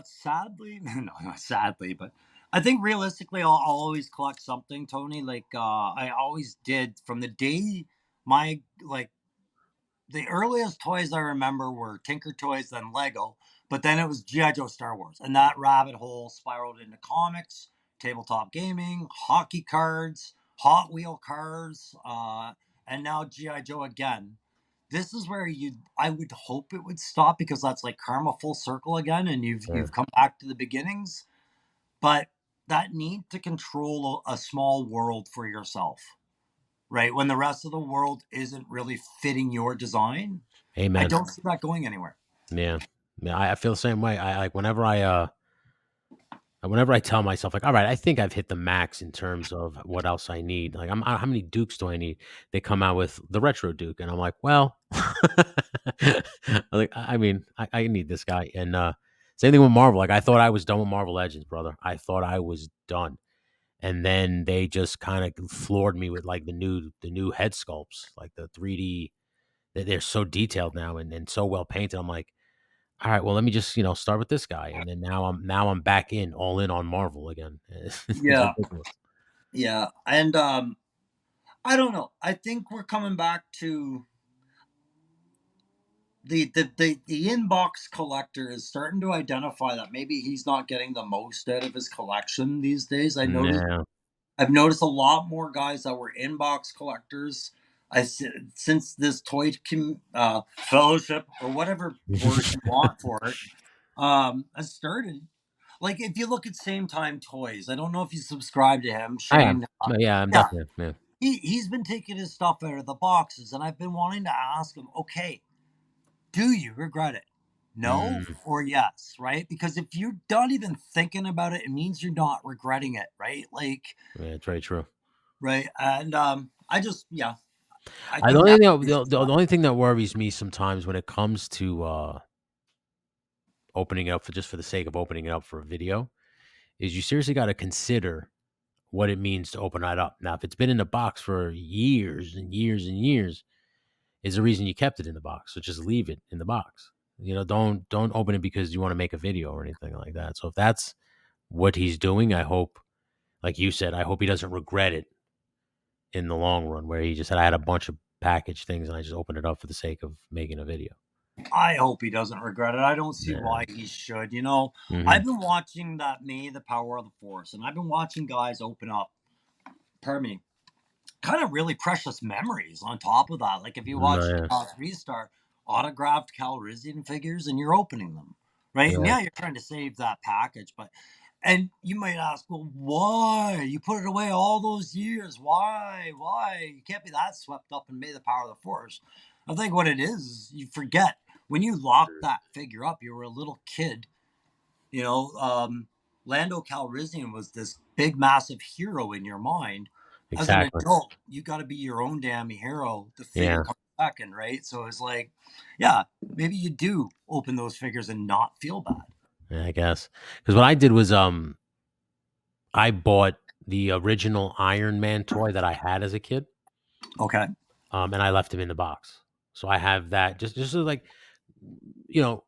sadly, no, not sadly, but I think realistically, I'll always collect something, Tony. Like, I always did from the day my like the earliest toys I remember were Tinker Toys, then Lego, but then it was G.I. Joe Star Wars. And that rabbit hole spiraled into comics, tabletop gaming, hockey cards, Hot Wheel cars, and now G.I. Joe again. This is where I would hope it would stop because that's like karma full circle again, and you've Yeah. you've come back to the beginnings. But that need to control a small world for yourself, right? When the rest of the world isn't really fitting your design, I Amen. don't see that going anywhere. Yeah. Yeah, I feel the same way. I like whenever I tell myself, like, all right, I think I've hit the max in terms of what else I need. Like, how many Dukes do I need? They come out with the retro Duke, and I'm like, well, like, I mean, I need this guy. And same thing with Marvel. Like, I thought I was done with Marvel Legends, brother. I thought I was done, and then they just kind of floored me with like the new head sculpts, like the 3D. They're so detailed now and so well painted. I'm like, all right, well, let me just, start with this guy, and then now I'm back in, all in on Marvel again. It's Yeah, ridiculous. yeah, and I don't know. I think we're coming back to the inbox collector is starting to identify that maybe he's not getting the most out of his collection these days. Yeah. I've noticed a lot more guys that were inbox collectors. Since this fellowship or whatever word you want for it has started. Like if you look at Same Time Toys, I don't know if you subscribe to him, I am. Shane. Yeah, I'm Yeah, definitely, yeah. he's been taking his stuff out of the boxes, and I've been wanting to ask him, okay, do you regret it? No Mm, or yes, right? Because if you're not even thinking about it, it means you're not regretting it, right? Like, yeah, it's very true. right? And I just, yeah, I I the think only that thing is that the only thing that worries me sometimes when it comes to, opening it up for the sake of opening it up for a video is you seriously gotta consider what it means to open that up. Now, if it's been in the box for years and years and years, is the reason you kept it in the box, so just leave it in the box. Don't open it because you wanna make a video or anything like that. So if that's what he's doing, I hope, like you said, I hope he doesn't regret it in the long run where he just said, "I had a bunch of packaged things and I just opened it up for the sake of making a video." I hope he doesn't regret it. I don't see Yeah. why he should. Mhm. I've been watching that Me, the Power of the Force, and I've been watching guys open up, pardon me, kind of really precious memories on top of that. Like if you No, watch yeah. 3 star autographed Calrissian figures and you're opening them, right? And Yeah. yeah, you're trying to save that package, but and you might ask, well, why? You put it away all those years. Why? Why? You can't be that swept up in May the Power of the Force. I think what it is you forget. When you locked Mm. that figure up, you were a little kid. You know, Lando Calrissian was this big, massive hero in your mind. As an Exactly. adult, you got to be your own damn hero. The figure Yeah. comes second, right? So it's like, yeah, maybe you do open those figures and not feel bad. Yeah, I guess. Because what I did was, I bought the original Iron Man toy that I had as a kid, Okay. and I left him in the box. So I have that just so, like, you know,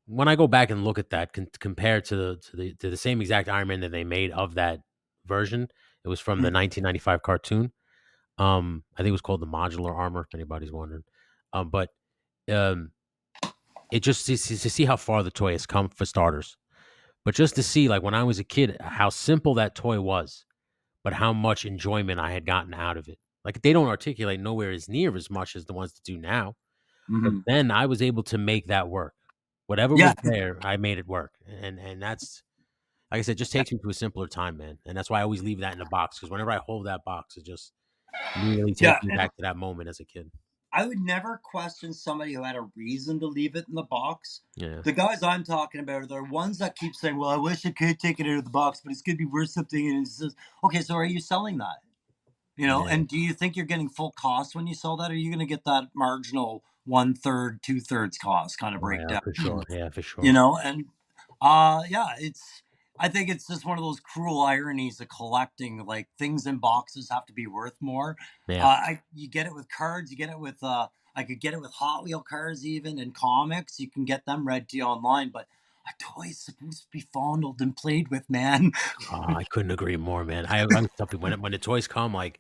when I go back and look at that compared to the same exact Iron Man that they made of that version, it was from the Mm. 1995 cartoon. I think it was called the Modular Armor, if anybody's wondering. But um, it just to see how far the toy has come for starters, but just to see like when I was a kid how simple that toy was, but how much enjoyment I had gotten out of it. Like they don't articulate nowhere as near as much as the ones that do now, but Hmm. then I was able to make that work. Whatever Yeah. was there, I made it work, and that's like I said, just takes me to a simpler time, man. And that's why I always leave that in the box because whenever I hold that box, it just immediately Yeah. takes me back to that moment as a kid. I would never question somebody who had a reason to leave it in the box. Yeah, The guys I'm talking about are the ones that keep saying, "Well, I wish I could take it out of the box, but it's going to be worth something." And it says, "Okay, so are you selling that? yeah, And do you think you're getting full cost when you sell that? Or are you going to get that marginal one third, 2/3 cost kind of oh yeah, breakdown?" for sure. Yeah, for you sure. know, and yeah, I think it's just one of those cruel ironies of collecting. Like things in boxes have to be worth more. Yeah. You get it with cards, you get it with I could get it with Hot Wheel cars, even in comics. You can get them read to you online, but a toy's supposed to be fondled and played with, man. I couldn't agree more, man. I always tell people when the toys come, like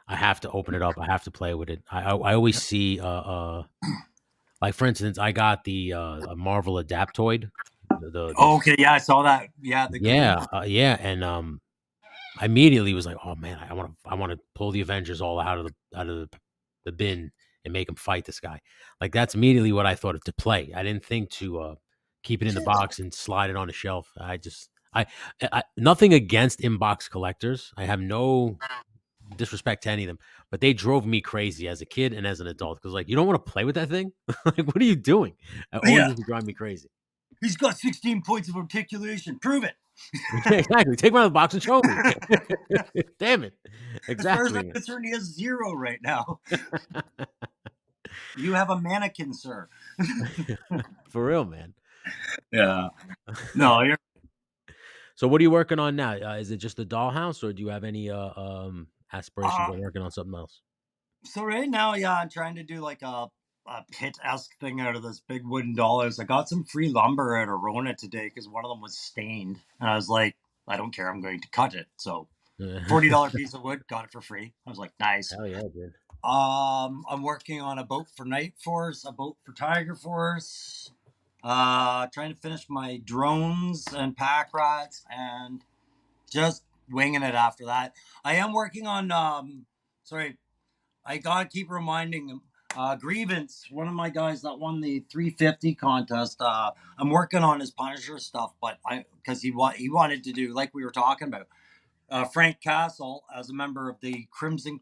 I have to open it up. I have to play with it. I always see like for instance, I got the a Marvel Adaptoid. The Okay, yeah, I saw that. Yeah, the green. yeah, yeah, and I immediately was like, oh man, I want to pull the Avengers all out of the bin and make them fight this guy. Like that's immediately what I thought of to play. I didn't think to keep it in the box and slide it on the shelf. I, nothing against inbox collectors. I have no disrespect to any of them, but they drove me crazy as a kid and as an adult because, like, you don't want to play with that thing. Like, what are you doing? It always Yeah, used to drive me crazy. he's got 16 points of articulation. Prove it. Yeah, exactly. Take me out of the box and show me. Damn it. As far as I'm Exactly. concerned, he has zero right now. You have a mannequin, sir. For real, man. Yeah. No, you're. So, what are you working on now? Is it just the dollhouse, or do you have any aspirations Uh, of working on something else? so right now, yeah, I'm trying to do like a pit-esque thing out of this big wooden dollars. I got some free lumber at Arona today because one of them was stained, and I was like, I don't care, I'm going to cut it. So $40 piece of wood, got it for free. I was like, nice. Hell yeah, dude. I'm working on a boat for Night Force, a boat for Tiger Force. Trying to finish my drones and pack rats, and just winging it after that. I am working on. Sorry, I gotta keep reminding him. Grievance, one of my guys that won the 350 contest. I'm working on his Punisher stuff, but I because he wanted to do like we were talking about. Frank Castle as a member of the Crimson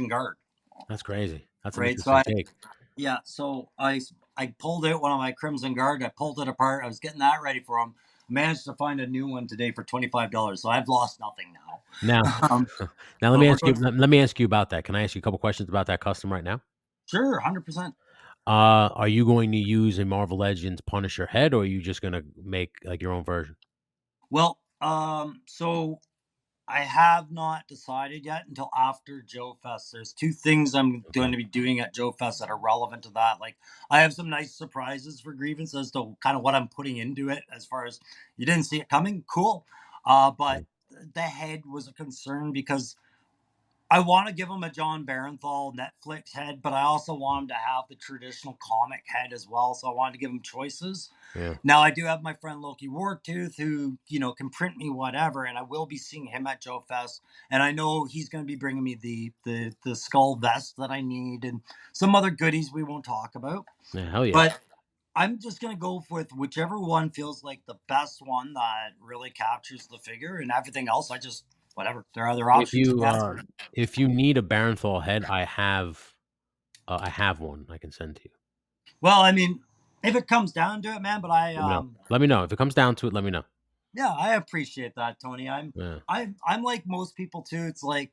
Guard, That's crazy. That's an right? So interesting I take. yeah, so I pulled out one of my Crimson Guard. I pulled it apart. I was getting that ready for him. Managed to find a new one today for $25. So I've lost nothing now. Now, now let But me we're ask you. going Let me ask you about that. Can I ask you a couple questions about that custom right now? sure, 100%. Are you going to use a Marvel Legends Punisher head, or are you just gonna make like your own version? Well, so I have not decided yet until after Joe Fest. There's two things I'm going Okay. to be doing at Joe Fest that are relevant to that. Like I have some nice surprises for Grievance as to kind of what I'm putting into it. As far as you didn't see it coming, cool. Yeah. But the head was a concern because I want to give him a John Barenthal Netflix head, but I also want him to have the traditional comic head as well. So I wanted to give him choices. Yeah. Now I do have my friend Loki Wartooth who, can print me whatever, and I will be seeing him at Joe Fest. And I know he's going to be bringing me the skull vest that I need and some other goodies we won't talk about. Yeah. Hell yeah. But I'm just going to go with whichever one feels like the best one that really captures the figure, and everything else I just whatever. There are other If options. you Yes. if you need a Barenthal head, I have one I can send to you. Well, I mean, if it comes down to it, man, but Let me know. Let me know if it comes down to it. Let me know. yeah, I appreciate that, Tony. Yeah. I'm like most people too. It's like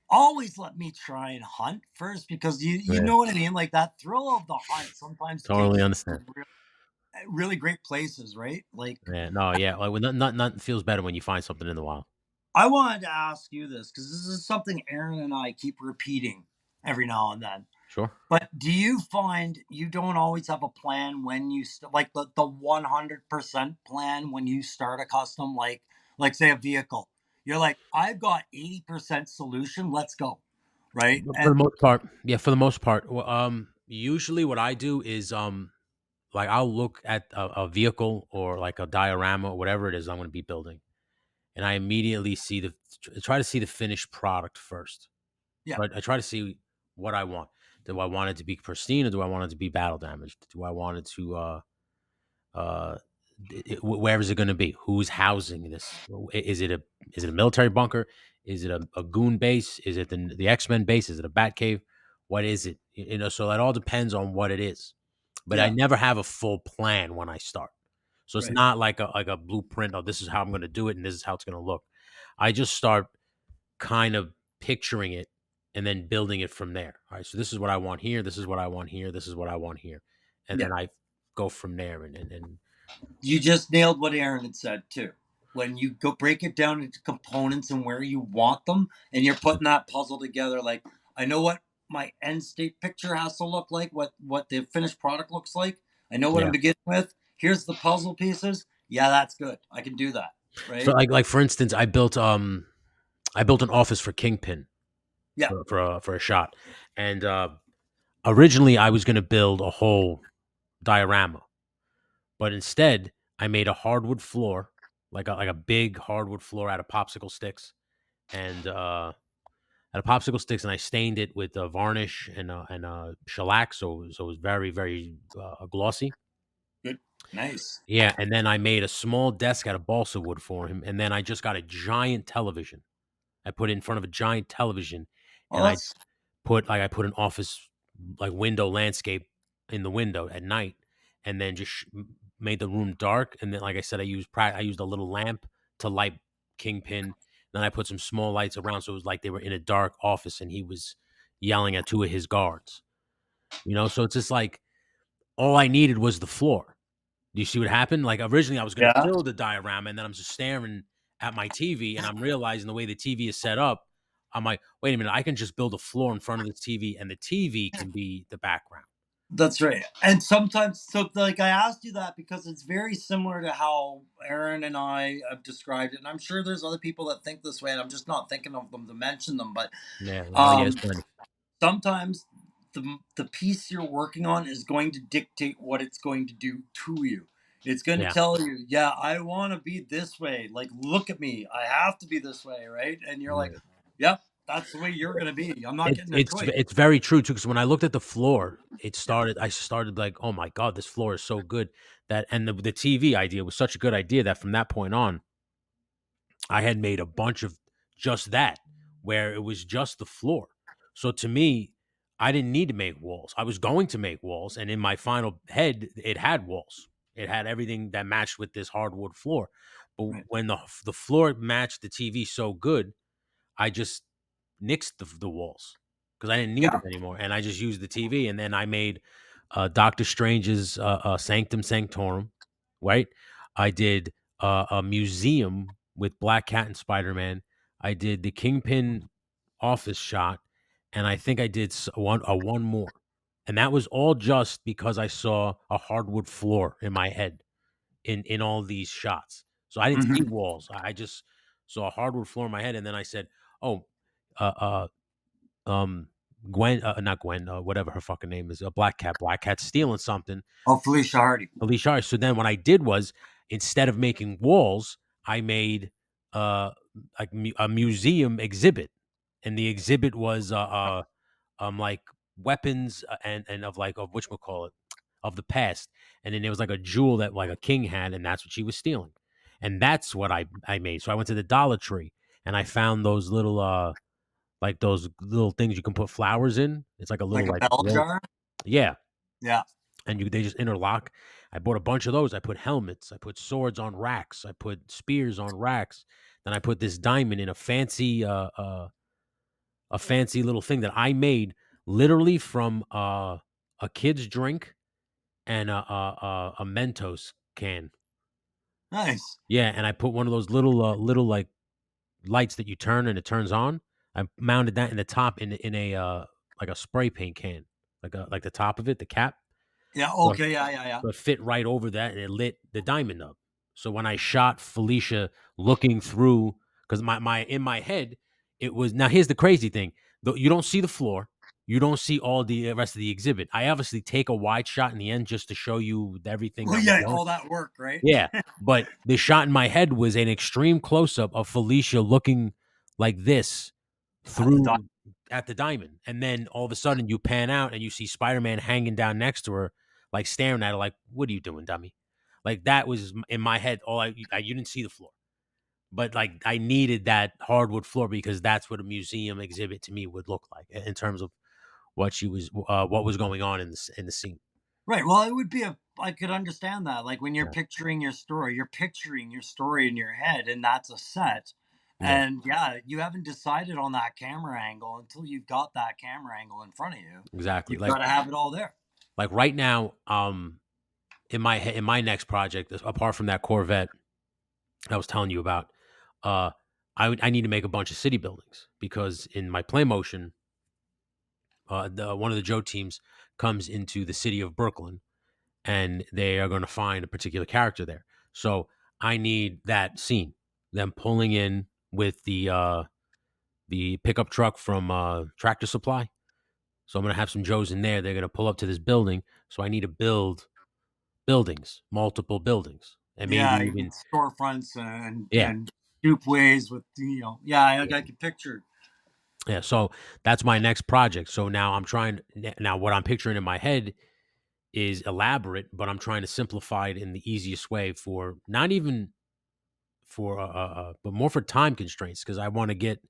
always let me try and hunt first because you Yeah. know what I mean. Like that thrill of the hunt sometimes Totally takes you understand. to really great places, right? Like Yeah. No. Yeah. Like when nothing feels better when you find something in the wild. I wanted to ask you this because this is something Aaron and I keep repeating every now and then. Sure. But do you find you don't always have a plan when you like the 100% plan when you start a custom, like say a vehicle? You're like, I've got 80% solution. Let's go, right? But for the And most part, yeah. For the most part, well, usually what I do is like I'll look at a vehicle or like a diorama or whatever it is I'm going to be building, and I immediately try to see the finished product first. yeah, So I try to see what I want. Do I want it to be pristine or do I want it to be battle damaged? Do I want it to uh where is it going to be? Who's housing this? Is it a military bunker? Is it a goon base? Is it the X-Men base? Is it a bat cave? What is it? So that all depends on what it is. But I yeah, never have a full plan when I start. So it's right, not like a blueprint. Oh, this is how I'm going to do it, and this is how it's going to look. I just start kind of picturing it and then building it from there. All right, so this is what I want here. This is what I want here. This is what I want here, and yeah. then I go from there. And You just nailed what Aaron had said too. When you go break it down into components and where you want them, and you're putting that puzzle together, like I know what my end state picture has to look like, what the finished product looks like. I know what I'm yeah. beginning with. Here's the puzzle pieces. Yeah, that's good. I can do that. So Right? like for instance, I built an office for Kingpin Yeah, for a shot, and originally I was going to build a whole diorama, but instead I made a hardwood floor, like a big hardwood floor out of popsicle sticks, and out of popsicle sticks, and I stained it with varnish and shellac, so it was very very glossy. good. Nice. Yeah, and then I made a small desk out of balsa wood for him, and then I just got a giant television. I put it in front of a giant television, Well, and that's I put an office, like, window landscape in the window at night, and then just made the room dark, and then, like I said, I used a little lamp to light Kingpin, then I put some small lights around, so it was like they were in a dark office, and he was yelling at 2 of his guards, so it's just like, all I needed was the floor. Do you see what happened? Like, originally, I was gonna yeah. build a diorama, and then I'm just staring at my TV, and I'm realizing the way the TV is set up, I'm like, "Wait a minute, I can just build a floor in front of this TV, and the TV can be the background." That's right. And sometimes, so like I asked you that because it's very similar to how Aaron and I have described it. And I'm sure there's other people that think this way, and I'm just not thinking of them to mention them. But Yeah, oh, yeah, it's um, plenty. sometimes the piece you're working on is going to dictate what it's going to do to you. It's going to Yeah, tell you, yeah, I want to be this way. Like, look at me. I have to be this way, right? And you're like, yeah. yep, that's the way you're going to be. I'm not getting a choice. It's very true too. Because when I looked at the floor, I started like, "Oh my god, this floor is so good." And the TV idea was such a good idea that from that point on, I had made a bunch of just that, where it was just the floor. So to me, I didn't need to make walls. I was going to make walls, and in my final head, it had walls. It had everything that matched with this hardwood floor. But Right. when the floor matched the TV so good, I just nixed the walls because I didn't need Yeah. them anymore, and I just used the TV. And then I made Doctor Strange's Sanctum Sanctorum, right? I did a museum with Black Cat and Spider Man. I did the Kingpin office shot, and I think I did one more, and that was all just because I saw a hardwood floor in my head in all these shots. So I didn't see Hmm. walls. I just saw a hardwood floor in my head, and then I said, "Oh, uh, Gwen, not Gwen, whatever her fucking name is, Black Cat stealing something." Oh, Felicia Hardy. Alicia Harris. So then what I did was, instead of making walls, I made uh like a museum exhibit, and the exhibit was like weapons, and of like of whatchamacallit, of the past. And then there was like a jewel that like a king had, and that's what she was stealing. And that's what I made. So I went to the Dollar Tree, and I found those little like those little things you can put flowers in. It's like a little Like a like bell roll. jar. Yeah. Yeah. And they just interlock. I bought a bunch of those. I put helmets. I put swords on racks. I put spears on racks. Then I put this diamond in a fancy little thing that I made literally from a kid's drink and a Mentos can. Nice. Yeah, and I put one of those little like lights that you turn and it turns on. I mounted that in the top in a like a spray paint can, like the top of it, the cap. Yeah. So Okay. Yeah. Yeah. Yeah. so it fit right over that, and it lit the diamond up. So when I shot Felicia looking through, because my in my head, it was, now here's the crazy thing. Though you don't see the floor, you don't see all the rest of the exhibit. I obviously take a wide shot in the end just to show you everything Oh that was yeah. going. All that work, right? Yeah, but the shot in my head was an extreme close up of Felicia looking like this At the dock. through at the diamond, and then all of a sudden you pan out and you see Spider-Man hanging down next to her, like staring at her, like, "What are you doing, dummy?" Like that was in my head. All you didn't see the floor, but like I needed that hardwood floor because that's what a museum exhibit to me would look like in terms of what was going on in the scene. Right. Well, it would be a. I could understand that. Like when you're Yeah, picturing your story, you're picturing your story in your head, and that's a set. yeah, And yeah, you haven't decided on that camera angle until you've got that camera angle in front of you. exactly. You've got to have it all there. Like right now, in my next project, apart from that Corvette I was telling you about, uh, I need to make a bunch of city buildings because in my play motion, one of the Joe teams comes into the city of Brooklyn, and they are going to find a particular character there. So I need that scene, them pulling in with the pickup truck from Tractor Supply. So I'm going to have some Joes in there. They're going to pull up to this building. So I need to build buildings, multiple buildings, and maybe Yeah, you need even, storefronts and yeah, and stoopways with Yeah, I can picture. yeah. So that's my next project. So now I'm trying. Now what I'm picturing in my head is elaborate, but I'm trying to simplify it in the easiest way for not even for but more for time constraints because I want to get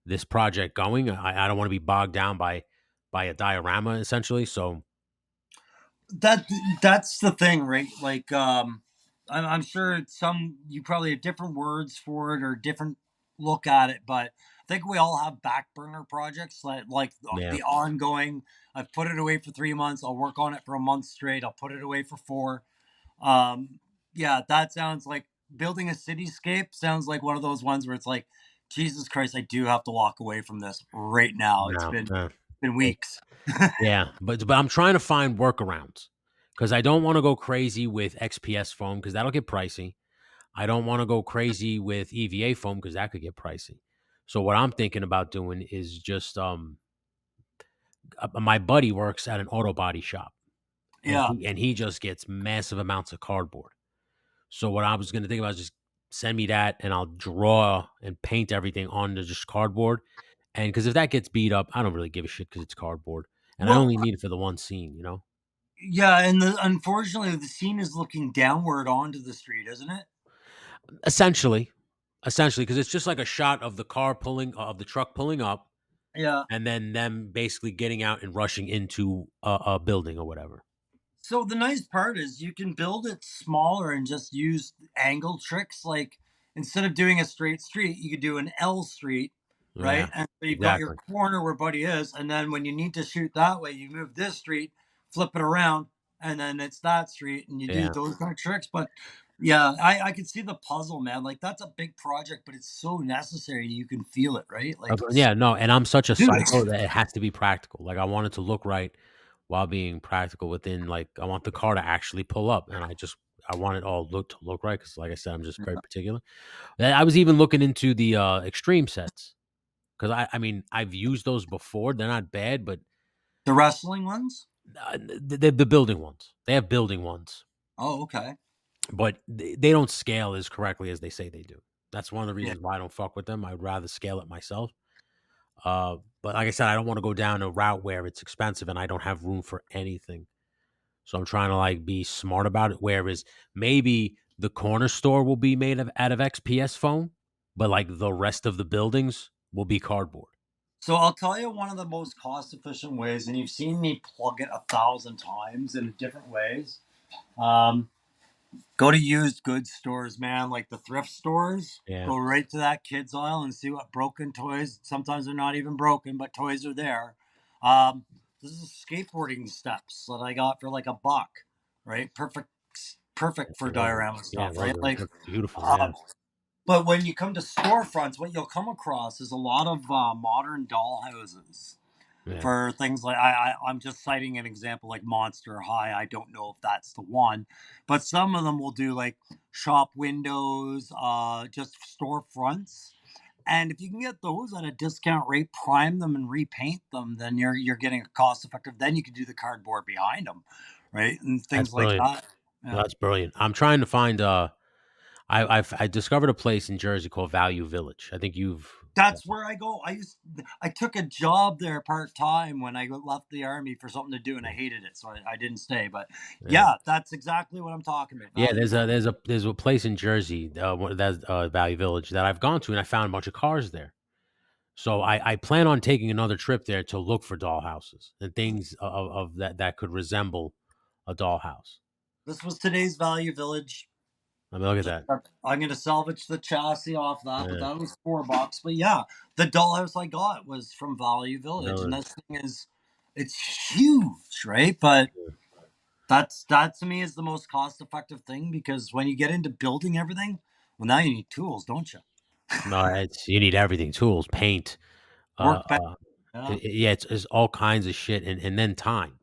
this project going. I don't want to be bogged down by a diorama essentially. So That that's the thing, right? Like, I'm sure some you probably have different words for it or different look at it, but I think we all have back burner projects like yeah, the ongoing. I've put it away for 3 months. I'll work on it for a month straight. I'll put it away for four. Um, yeah, that sounds like building a cityscape. Sounds like one of those ones where it's like, Jesus Christ, I do have to walk away from this right now. It's no, been it, weeks. yeah, but I'm trying to find workarounds because I don't want to go crazy with XPS foam because that'll get pricey. I don't want to go crazy with EVA foam because that could get pricey. So what I'm thinking about doing is just my buddy works at an auto body shop and Yeah. he just gets massive amounts of cardboard. So what I was going to think about is just send me that and I'll draw and paint everything onto just cardboard. And because if that gets beat up, I don't really give a shit because it's cardboard and I Well, only need it for the one scene, you know? yeah, and unfortunately, the scene is looking downward onto the street, isn't it? Essentially, essentially, because it's just like a shot of the car pulling of the truck pulling up Yeah. and then them basically getting out and rushing into a building or whatever. So the nice part is you can build it smaller and just use angle tricks. Like instead of doing a straight street, you could do an L street, Yeah, right? And so you've got your exactly. corner where Buddy is, and then when you need to shoot that way, you move this street, flip it around, and then it's that street, and you do Yeah. those kind of tricks. But yeah, I can see the puzzle, man. Like that's a big project, but it's so necessary. You can feel it, right? Like it's Yeah, no, and I'm such a do it. psycho that it has to be practical. Like I want it to look right while being practical within like I want the car to actually pull up and I want it all look right because like I said, I'm just very particular. And I was even looking into the extreme sets because I mean I've used those before. They're not bad, but The wrestling ones? the building ones. They have building ones, Oh, okay. but they don't scale as correctly as they say they do. That's one of the Yeah. reasons why I don't fuck with them. I'd rather scale it myself. But like I said, I don't want to go down a route where it's expensive and I don't have room for anything. So I'm trying to like be smart about it. Whereas maybe the corner store will be made of out of XPS foam, but like the rest of the buildings will be cardboard. So I'll tell you one of the most cost efficient ways, and you've seen me plug it 1,000 times in different ways. Um, Go to used goods stores, man, like the thrift stores. Yeah, Go right to that kids aisle and see what broken toys. Sometimes they're not even broken, but toys are there. Um, this is skateboarding steps that I got for like $1, right? Perfect for diorama yeah, stuff, right? Like, those are beautiful. Yeah, um, but when you come to storefronts, what you'll come across is a lot of modern doll houses yeah. for things like I'm just citing an example like Monster High. I don't know if that's the one, but some of them will do like shop windows, just storefronts. And if you can get those at a discount rate, prime them and repaint them, then you're getting a cost effective. Then you can do the cardboard behind them, right, and That's things like brilliant. that. No, Yeah. that's brilliant. I'm trying to find. I discovered a place in Jersey called Value Village. I think you've. That's where I go. I took a job there part time when I left the army for something to do, and I hated it, so I didn't stay. But Yeah. yeah, that's exactly what I'm talking about. Yeah, Value Village. there's a place in Jersey, that's Valley Village that I've gone to, and I found a bunch of cars there. So I plan on taking another trip there to look for doll houses and things of that could resemble a dollhouse. This was today's Value Village. I mean, look at Just that. I'm gonna salvage the chassis off that, but Yeah, that was $4. But yeah, the dollhouse I got was from Value Village, and no, this thing is it's huge, right? But that to me is the most cost effective thing because when you get into building everything, well, now you need tools, don't you? no, it's you need everything: tools, paint. Uh, Workbench, uh, yeah, yeah, it's all kinds of shit, and then time.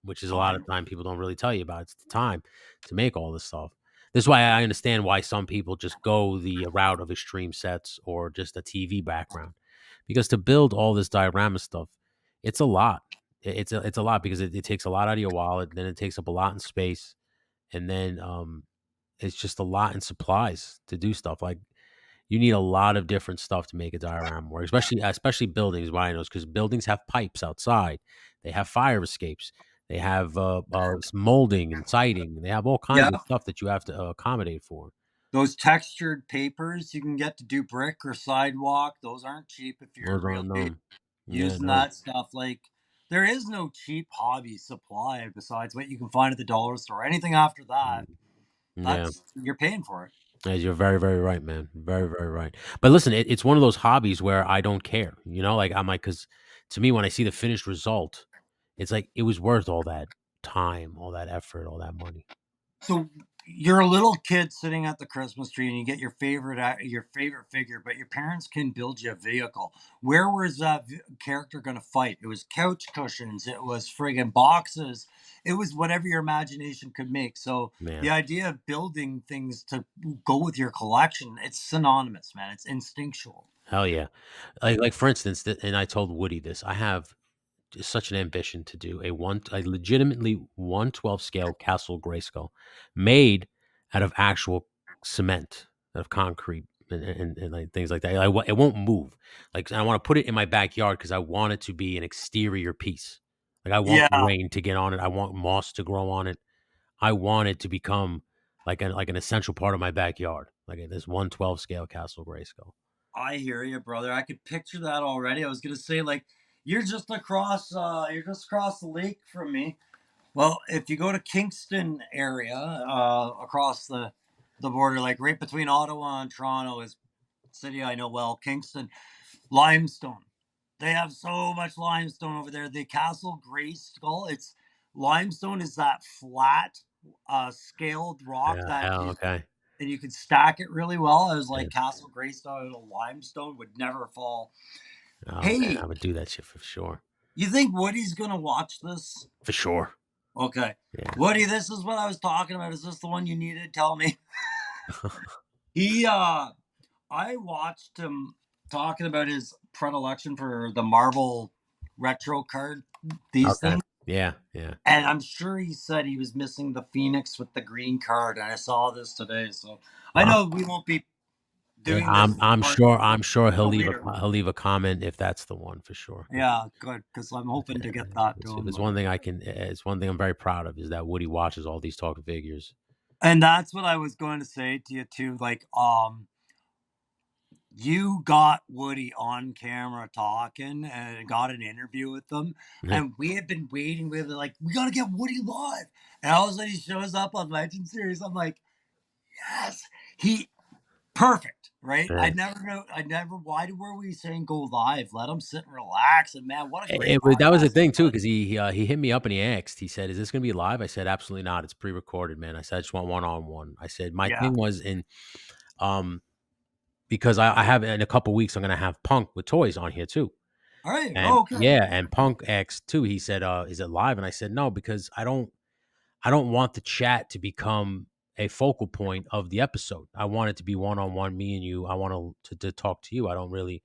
Which is a lot of time. time people don't really tell you about. It's the time to make all this stuff. This is why I understand why some people just go the route of extreme sets or just a TV background, because to build all this diorama stuff, it's a lot. It's a lot because it takes a lot out of your wallet, then it takes up a lot in space, and then it's just a lot in supplies to do stuff. Like you need a lot of different stuff to make a diorama work, especially buildings. Why I know is because buildings have pipes outside, they have fire escapes. They have molding and siding. They have all kinds of Yeah. stuff that you have to accommodate for. Those textured papers you can get to do brick or sidewalk, those aren't cheap if you're Those aren't really known. Yeah, using no. that stuff. Like, there is no cheap hobby supply besides what you can find at the dollar store. Anything after that, Mm, yeah. that's you're paying for it. As you're very, very right, man. Very, very right. But listen, it's one of those hobbies where I don't care. You know, like I'm like, because to me, when I see the finished result, it's like it was worth all that time, all that effort, all that money. So you're a little kid sitting at the Christmas tree and you get your favorite figure, but your parents can build you a vehicle. Where was that character going to fight? It was couch cushions, it was friggin' boxes, it was whatever your imagination could make. So the Man, idea of building things to go with your collection, it's synonymous, man. It's instinctual. hell yeah. Like for instance, and I told Woody this. I have such an ambition to do a legitimately 1/12 scale Castle Grayskull made out of actual cement, out of concrete and like things like that. It won't move. Like I want to put it in my backyard because I want it to be an exterior piece. Like I want Yeah, rain to get on it. I want moss to grow on it. I want it to become like an essential part of my backyard. Like this 1/12 scale Castle Grayskull. I hear you, brother. I could picture that already. I was gonna say, like, you're just across the lake from me. Well, if you go to Kingston area, across the border, like right between Ottawa and Toronto, is city I know well. Kingston limestone. They have so much limestone over there. The Castle Gray Skull. It's limestone is that flat, scaled rock Yeah. that Hell, is, okay. and you can stack it really well. I was Yeah. like Castle Gray style limestone would never fall. Oh man, I Hey, would do that shit for sure. you think Woody's gonna watch this? For sure. Okay. Yeah. Woody, this is what I was talking about. Is this the one you needed to tell me? He I watched him talking about his predilection for the Marvel retro card, these Okay. things. Yeah, yeah. And I'm sure he said he was missing the Phoenix with the green card. And I saw this today. So I Uh, know we won't be yeah, doing this part I'm sure till later. he'll leave a comment if that's the one for sure. Yeah, good. Because I'm hoping to get that to If him. it's But one thing it's one thing I'm very proud of is that Woody watches all these talking figures. and that's what I was going to say to you too. Like, you got Woody on camera talking and got an interview with them. And we had been waiting with it, like, we got to get Woody live. And all of a sudden he shows up on Legend Series. I'm like, yes, he perfect, right? Yeah. I never, why were we saying go live? Let him sit and relax. And man, what a great That was the podcast it thing too, was. because he hit me up and he asked. He said, "Is this gonna be live?" I said, "Absolutely not. It's pre-recorded, man." I said, "I just want one-on-one." I said, "My Yeah. thing was in um because I have in a couple weeks I'm gonna have Punk with toys on here too." All right. And Oh, okay. yeah, and Punk asked too. He said, "Is it live?" And I said, "No, because I don't want the chat to become a focal point of the episode. I want it to be one-on-one, me and you. I want to talk to you. I don't really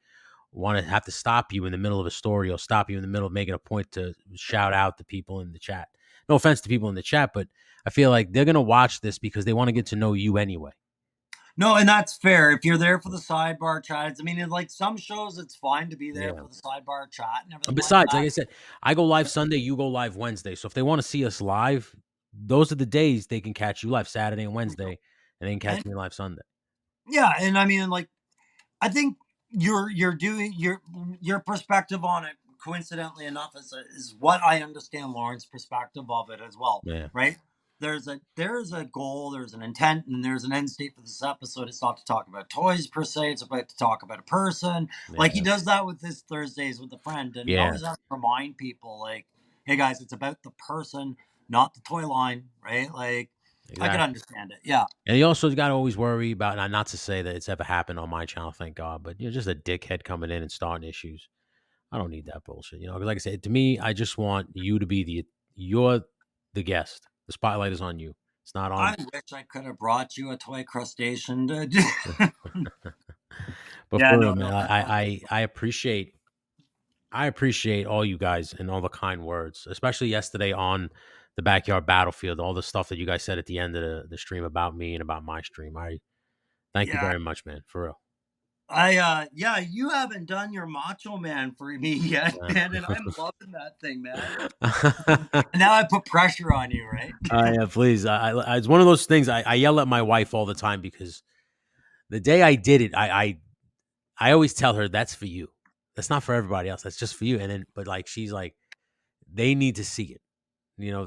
want to have to stop you in the middle of a story or stop you in the middle of making a point to shout out the people in the chat. No offense to people in the chat, but I feel like they're gonna watch this because they want to get to know you anyway. No, and that's fair. If you're there for the sidebar chats, I mean, in like some shows, it's fine to be there Yeah. for the sidebar chat and And everything like besides, like that. I said, I go live Sunday, you go live Wednesday. So if they want to see us live, those are the days they can catch you live Saturday and Wednesday, and they can catch And me live Sunday. yeah, and I mean, like, I think you're doing your perspective on it. Coincidentally enough, is what I understand Lauren's perspective of it as well. Yeah. Right? There's a goal, there's an intent, and there's an end state for this episode. It's not to talk about toys per se. It's about to talk about a person. Like he Yeah. does that with his Thursdays with a friend, and he Yeah. always has to remind people, like, "Hey guys, it's about the person, not the toy line." Right? Like, I can Exactly. understand it. Yeah. And you also got to always worry about, not to say that it's ever happened on my channel, thank God, but you're just a dickhead coming in and starting issues. I don't need that bullshit, you know. 'Cause like I said, to me, I just want you to be you're the guest. The spotlight is on you. It's not on. I wish I could have brought you a toy crustacean. But Yeah, for no, real, man, no, that's awesome. I appreciate all you guys and all the kind words, especially yesterday on the backyard battlefield. All the stuff that you guys said at the end of the stream about me and about my stream. I thank you Yeah, very much, man. For real. Yeah, you haven't done your Macho Man for me yet, Yeah. man, and I'm loving that thing, man. Now I put pressure on you, right? Yeah, please. It's one of those things. I yell at my wife all the time because the day I did it, I always tell her that's for you. That's not for everybody else. That's just for you. And then, but like, she's like, they need to see it,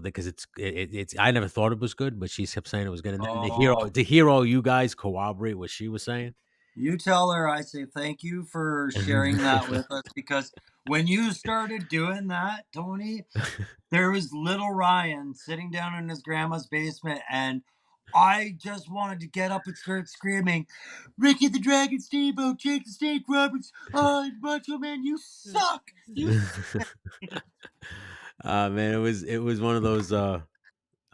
because it's. I never thought it was good, but she kept saying it was good. And then Oh, to hear all you guys corroborate what she was saying. you tell her I say thank you for sharing that with us because when you started doing that, Tony, there was little Ryan sitting down in his grandma's basement, and I just wanted to get up and start screaming, Ricky the Dragon Steamboat, Jake the Snake Roberts, oh, Macho Man, you suck! You Man, it was one of those.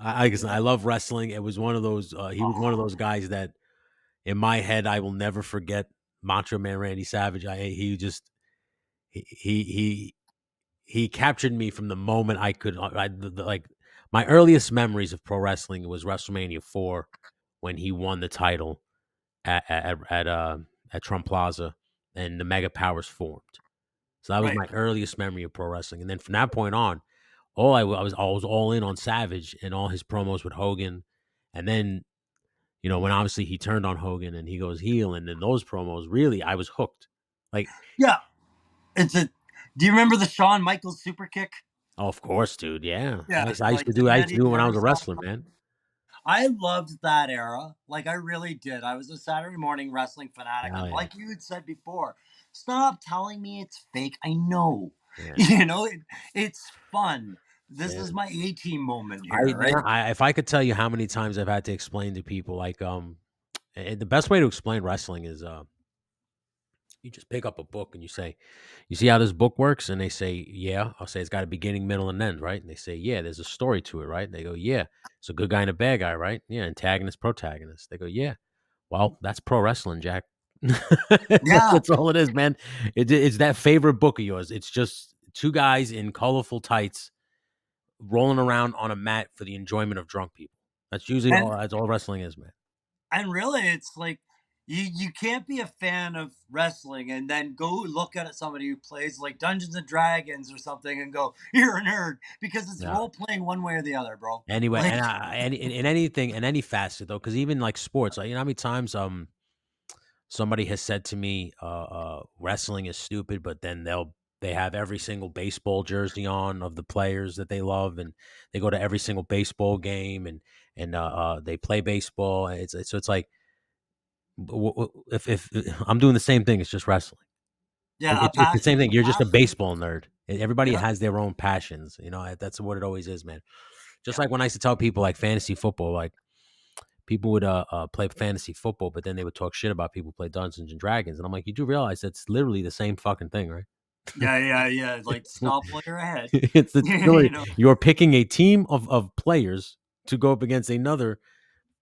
I guess I love wrestling. It was one of those. He was one of those guys that in my head I will never forget. Macho Man Randy Savage. He just he he captured me from the moment I could. Like my earliest memories of pro wrestling was WrestleMania 4 when he won the title at Trump Plaza and the Mega Powers formed. So that was right. my earliest memory of pro wrestling, and then from that point on, I was all in on Savage and all his promos with Hogan, and then when obviously he turned on Hogan and he goes heel, and then those promos really I was hooked. Like, Yeah, it's a. Do you remember the Shawn Michaels super kick? oh, of course, dude, yeah. Yeah, I used like to the do I used to Eddie do it when I was a Carousel. wrestler, man. I loved that era. Like I really did. I was a Saturday morning wrestling fanatic, Hell and yeah, like you had said before, stop telling me it's fake. I know. yeah, It's fun. This yeah. is my A team moment I here, man, right? if I could tell you how many times I've had to explain to people, like, the best way to explain wrestling is, you just pick up a book and you say, "You see how this book works?" And they say, "Yeah." I'll say, "It's got a beginning, middle, and end, right?" And they say, "Yeah." There's a story to it, right? And they go, "Yeah." It's a good guy and a bad guy, right? Yeah. Antagonist, protagonist. They go, "Yeah." Well, that's pro wrestling, Jack. Yeah. That's all it is, man. It's that favorite book of yours. It's just two guys in colorful tights rolling around on a mat for the enjoyment of drunk people. That's usually And all. That's all wrestling is, man. really it's like you can't be a fan of wrestling and then go look at somebody who plays like Dungeons and Dragons or something and go, you're a nerd because it's Yeah. role playing one way or the other, bro. Anyway, Like and in anything, in any facet though, because even like sports, like, how many times somebody has said to me, wrestling is stupid, but then they have every single baseball jersey on of the players that they love, and they go to every single baseball game, and they play baseball. And so it's like, if I'm doing the same thing, it's just wrestling. yeah, a It's the passion same is thing. a You're just a passion. baseball nerd. Everybody Yeah, has their own passions. That's what it always is, man. Just yeah, like when I used to tell people like fantasy football, like people would play fantasy football, but then they would talk shit about people who play Dungeons and Dragons, and I'm like, you do realize that's literally the same fucking thing, right? yeah. Like It's stop while you're ahead. it's literally you know, you're picking a team of players to go up against another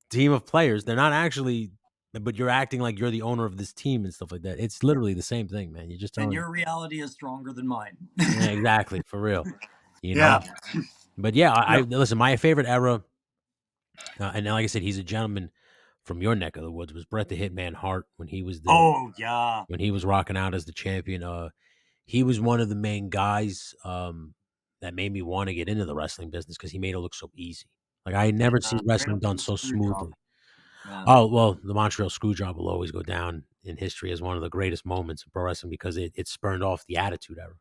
team of players. They're not actually, but you're acting like you're the owner of this team and stuff like that. It's literally the same thing, man. You're just and telling. your reality is stronger than mine. Yeah, exactly, for real. You know. Yeah. But yeah, I No. listen. My favorite era, and like I said, he's a gentleman from your neck of the woods. Was Bret the Hitman Hart Oh yeah. when he was rocking out as the champion? He was one of the main guys that made me want to get into the wrestling business because he made it look so easy. Like I had never Yeah. seen Right wrestling up to done the so screw job. smoothly. Yeah. Oh well, the Montreal Screwjob will always go down in history as one of the greatest moments of pro wrestling because it spurned off the Attitude Era.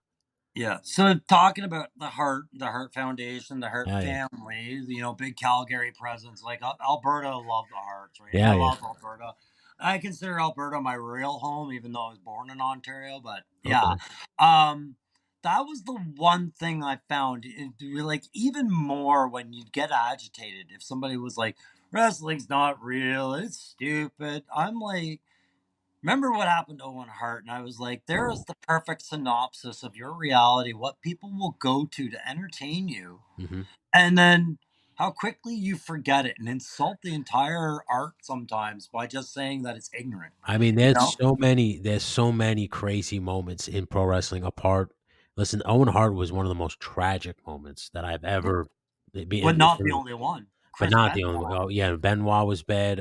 Yeah. So talking about the Hart Foundation, the Hart Yeah, yeah, family, big Calgary presence. Like Alberta love the Harts, right? I yeah, yeah. love Alberta. I consider Alberta my real home, even though I was born in Ontario. But yeah, Okay. um, that was the one thing I found. Like even more when you get agitated if somebody was like, "Wrestling's not real. It's stupid." I'm like, remember what happened to Owen Hart, and I was like, there is the perfect synopsis of your reality, what people will go to entertain you, Hmm. and then how quickly you forget it and insult the entire art sometimes by just saying that it's ignorant, I mean, you know? there's so many crazy moments in pro wrestling. Apart, listen, Owen Hart was one of the most tragic moments that I've ever But been not the through, only one. but Chris not the only one. Benoit, Oh yeah, Benoit was bad.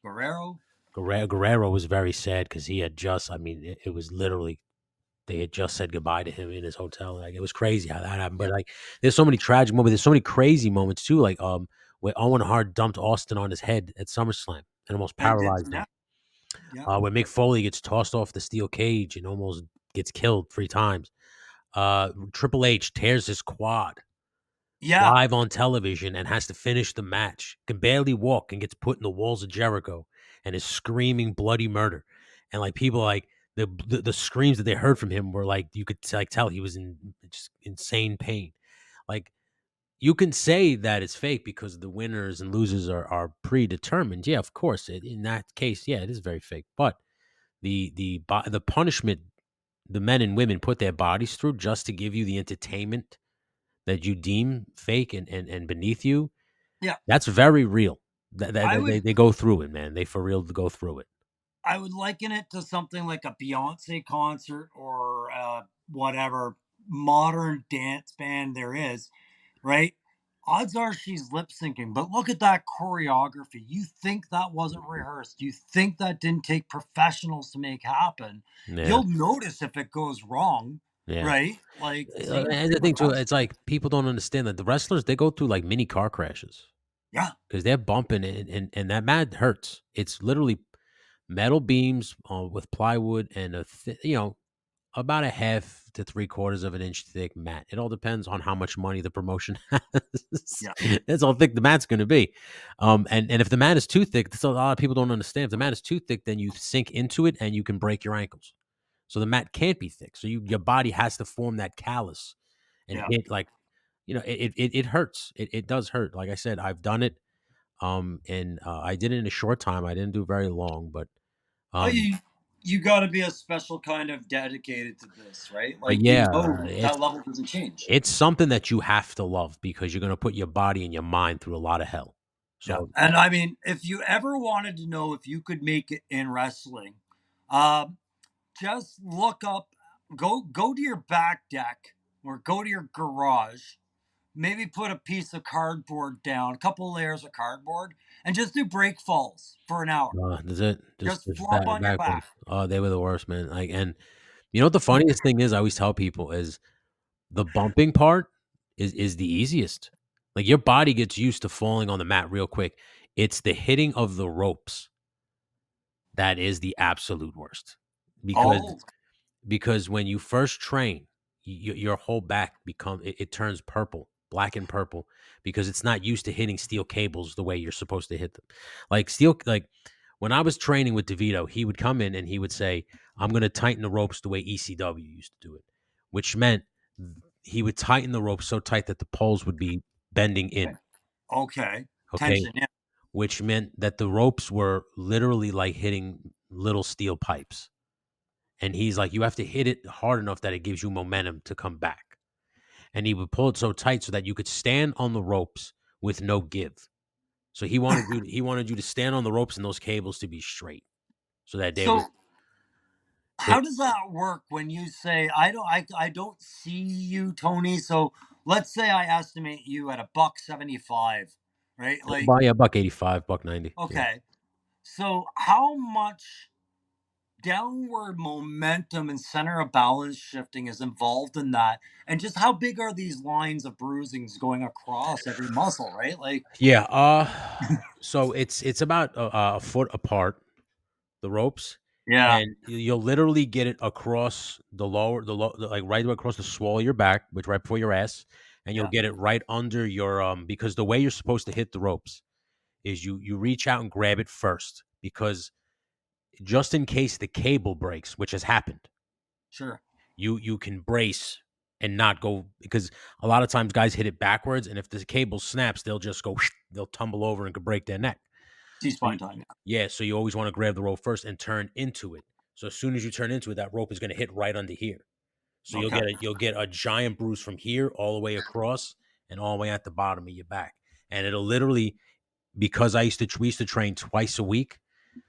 Guerrero. Guerrero was very sad because he had just, I mean, it was literally they had just said goodbye to him in his hotel. Like it was crazy how that happened. But Yeah, like, there's so many tragic moments. There's so many crazy moments too. Like where Owen Hart dumped Austin on his head at SummerSlam and almost it did. paralyzed Yeah, him. yeah, Where Mick Foley gets tossed off the steel cage and almost gets killed 3 times. Triple H tears his quad yeah, live on television and has to finish the match. Can barely walk and gets put in the walls of Jericho and is screaming bloody murder. And like people like the screams that they heard from him were like you could like tell he was in just insane pain. Like you can say that it's fake because the winners and losers are predetermined. Yeah, of course. In that case, yeah, it is very fake. But the punishment the men and women put their bodies through just to give you the entertainment that you deem fake and beneath you, yeah. that's very real. That I that would they go through it, man. They for real go through it. I would liken it to something like a Beyonce concert or whatever modern dance band there is, right? Odds are she's lip syncing, but look at that choreography. You think that wasn't rehearsed. You think that didn't take professionals to make happen. Yeah, You'll notice if it goes wrong, yeah. right? Like And same the with thing too, wrestling. it's like people don't understand that the wrestlers they go through like mini car crashes Yeah, because they're bumping and that mad hurts. It's literally metal beams with plywood and about a half to 3/4 of an inch thick mat. It all depends on how much money the promotion has. yeah. That's how thick the mat's gonna be. And if the mat is too thick, that's a lot of people don't understand. If the mat is too thick, then you sink into it and you can break your ankles. So the mat can't be thick. So your body has to form that callus and Yeah. hit like, it hurts. It does hurt. Like I said, I've done it. And I did it in a short time. I didn't do very long, Oh, um, you got to be a special kind of dedicated to this, right? but Like you yeah, know it's that level doesn't change. It's something that you have to love because you're gonna put your body and your mind through a lot of hell. Yeah, So, and I mean, if you ever wanted to know if you could make it in wrestling, um, just look up, go to your back deck or go to your garage. Maybe put a piece of cardboard down, a couple layers of cardboard, and just do break falls for an hour. that's it. Just Just flop on your backwards. back. Oh, they were the worst, man. Like, and you know what the You, funniest thing is? I always tell people is the bumping part is the easiest. Like your body gets used to falling on the mat real quick. It's the hitting of the ropes that is the absolute worst because oh, when you first train, your whole back it turns purple, black and purple, because it's not used to hitting steel cables the way you're supposed to hit them. Like when I was training with DeVito, he would come in and he would say, "I'm going to tighten the ropes the way ECW used to do it," which meant he would tighten the ropes so tight that the poles would be bending okay. in. Okay. Okay, Tension. Yeah, which meant that the ropes were literally like hitting little steel pipes. And he's like, you have to hit it hard enough that it gives you momentum to come back. And he would pull it so tight so that you could stand on the ropes with no give. So he wanted you to stand on the ropes and those cables to be straight, so that they would. so how It, does that work when you say I don't see you, Tony? So let's say I estimate you at a buck 75, right? Like, yeah, buck 85, buck 90. Yeah, okay. So how much downward momentum and center of balance shifting is involved in that? And just how big are these lines of bruisings going across every muscle, right? Like, yeah. So it's about a foot apart the ropes, yeah, and you'll literally get it across like right across the swall of your back, which right before your ass, and you'll yeah, get it right under your because the way you're supposed to hit the ropes is you reach out and grab it first because just in case the cable breaks, which has happened, sure. you can brace and not go because a lot of times guys hit it backwards, and if the cable snaps, they'll just go they'll tumble over and could break their neck. So C-spine time. Yeah. yeah, so you always want to grab the rope first and turn into it. So as soon as you turn into it, that rope is going to hit right under here. So Okay. you'll get a giant bruise from here all the way across and all the way at the bottom of your back. And it'll literally because we used to train twice a week,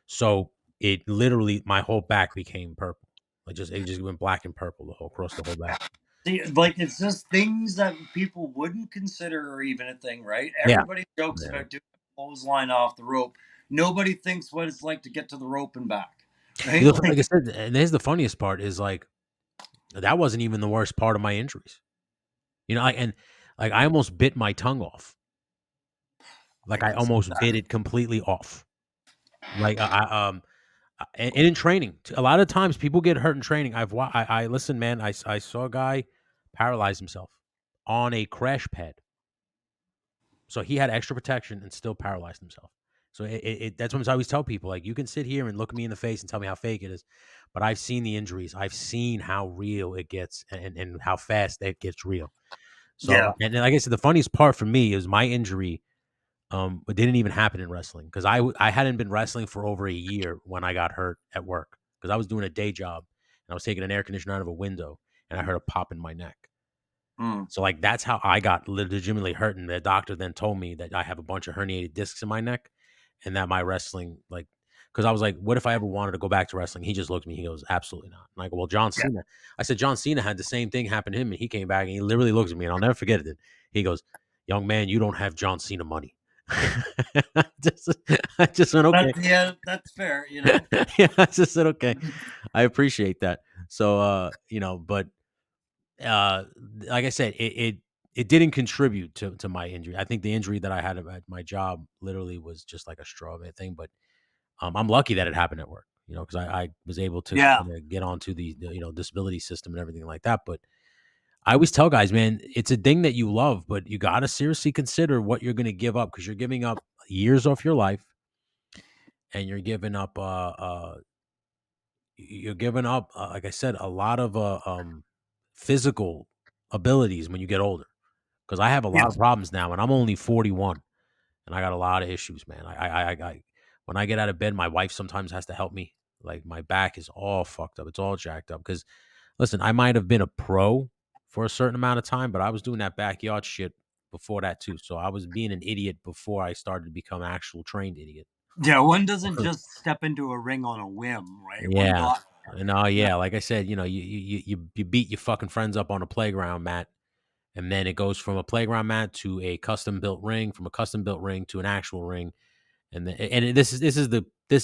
so it literally my whole back became purple. Like just it just went black and purple the whole across the whole back. See, like it's just things that people wouldn't consider or even a thing, right? Yeah, Everybody jokes yeah, about doing a clothesline off the rope. Nobody thinks what it's like to get to the rope and back, You right? know, like I said, and here's the funniest part is like that wasn't even the worst part of my injuries. You know, like I almost bit my tongue off. I Like I can see almost that. bit it completely off. Like and in training, a lot of times people get hurt in training. I listen, man. I saw a guy paralyze himself on a crash pad. So he had extra protection and still paralyzed himself. So that's what I always tell people. Like you can sit here and look me in the face and tell me how fake it is, but I've seen the injuries. I've seen how real it gets and how fast it gets real. So Yeah. and like I said, the funniest part for me is my injury. It didn't even happen in wrestling because I hadn't been wrestling for over a year when I got hurt at work because I was doing a day job and I was taking an air conditioner out of a window and I heard a pop in my neck. Mm. So like that's how I got legitimately hurt, and the doctor then told me that I have a bunch of herniated discs in my neck, and that my wrestling like because I was like, what if I ever wanted to go back to wrestling? He just looked at me. He goes, absolutely not. And I go, well, John Yeah. Cena. I said, John Cena had the same thing happen to him, and he came back and he literally looks at me, and I'll never forget it. He goes, young man, you don't have John Cena money. I just, I just went okay. Yeah, that's fair, you know. Yeah, I just said okay. I appreciate that. So, but uh, like I said, it didn't contribute to my injury. I think the injury that I had at my job literally was just like a straw man thing. But I'm lucky that it happened at work, because I was able to Yeah. kind of get onto the disability system and everything like that. But I always tell guys, man, it's a thing that you love, but you got to seriously consider what you're going to give up because you're giving up years off your life and you're giving up, like I said, a lot of physical abilities when you get older. Because I have a lot of Yes. problems now, and I'm only 41, and I got a lot of issues, man. When I get out of bed, my wife sometimes has to help me. Like my back is all fucked up. It's all jacked up. Because listen, I might have been a pro for a certain amount of time, but I was doing that backyard shit before that too. So I was being an idiot before I started to become an actual trained idiot. Yeah, one doesn't just step into a ring on a whim, right? One Yeah. got And yeah, like I said, you beat your fucking friends up on a playground mat, and then it goes from a playground mat to a custom built ring, from a custom built ring to an actual ring, this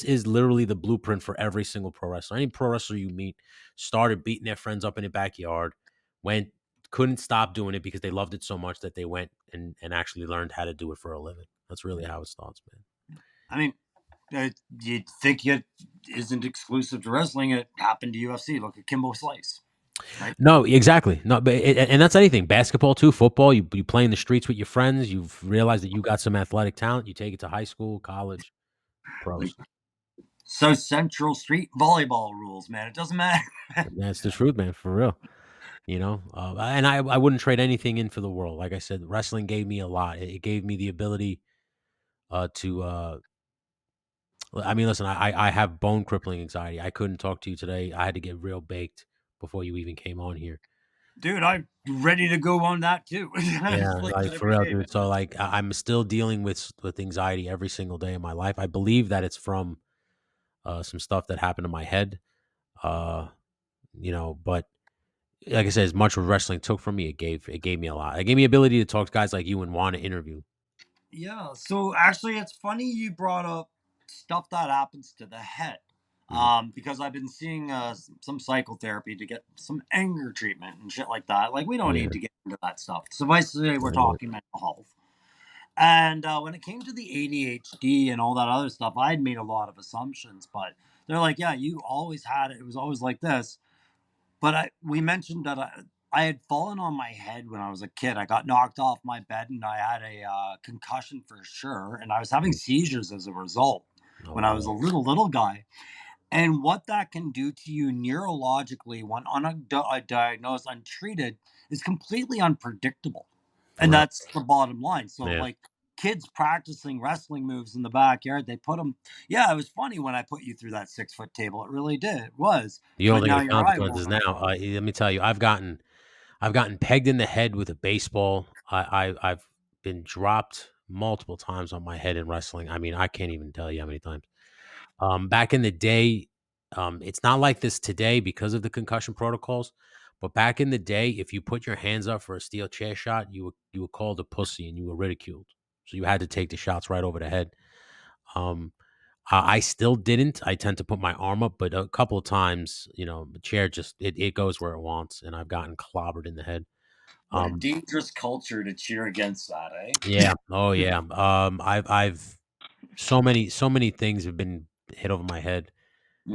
is literally the blueprint for every single pro wrestler. Any pro wrestler you meet started beating their friends up in the backyard, went couldn't stop doing it because they loved it so much that they went and actually learned how to do it for a living. That's really how it starts, man. I mean, you'd think it isn't exclusive to wrestling. It happened to UFC. Look at Kimbo Slice, right? No, exactly. No, but and that's anything. Basketball too, football. You play in the streets with your friends. You've realized that you got some athletic talent. You take it to high school, college, Like pros. so Central Street volleyball rules, man. It doesn't matter. That's the truth, man. For real. And I wouldn't trade anything in for the world. Like I said, wrestling gave me a lot. It gave me the ability to. I mean, listen, I have bone crippling anxiety. I couldn't talk to you today. I had to get real baked before you even came on here. Dude, I'm ready to go on that too. Yeah, It's like like for every real, day, dude. man. So like I'm still dealing with anxiety every single day in my life. I believe that it's from some stuff that happened in my head. Uh, but like I said, as much as wrestling took from me, it gave me a lot. It gave me ability to talk to guys like you and want to interview. Yeah, so actually, it's funny you brought up stuff that happens to the head. Mhm. Because I've been seeing some psychotherapy to get some anger treatment and shit like that. Like, we don't Yeah, need to get into that stuff. Suffice to say, we're yeah, talking mental health. And when it came to the ADHD and all that other stuff, I had made a lot of assumptions, but they're like, yeah, you always had it. It was always like this. But we mentioned that I had fallen on my head when I was a kid. I got knocked off my bed and I had a concussion for sure. And I was having mhm. seizures as a result Oh when I was a wow, little guy. And what that can do to you neurologically when undiagnosed, untreated, is completely unpredictable. for And real. that's the bottom line. So, Yeah, like kids practicing wrestling moves in the backyard, they put them. Yeah, it was funny when I put you through that 6 foot table. It really did. It was. you don't But think now of the your eye won't consequences now. open. Let me tell you, I've gotten pegged in the head with a baseball. I've been dropped multiple times on my head in wrestling. I mean, I can't even tell you how many times. Back in the day, it's not like this today because of the concussion protocols. But back in the day, if you put your hands up for a steel chair shot, you were called a pussy and you were ridiculed. So you had to take the shots right over the head. Um, I still didn't. I tend to put my arm up, but a couple of times, the chair just it goes where it wants, and I've gotten clobbered in the head. What a Um, dangerous culture to cheer against that, eh? yeah, oh yeah. I've so many things have been hit over my head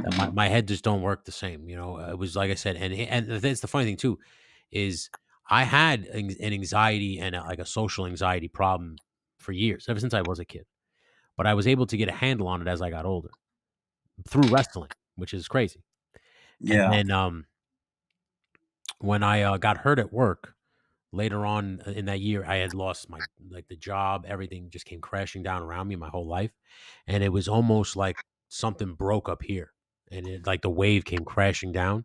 that my, Mhm. my head just don't work the same. It was like I said, and it's the funny thing too is I had an anxiety and like a social anxiety problem for years, ever since I was a kid. But I was able to get a handle on it as I got older through wrestling, which is crazy. And Yeah. then when I got hurt at work later on in that year, I had lost my like the job, everything just came crashing down around me my whole life, and it was almost like something broke up here, and it like the wave came crashing down,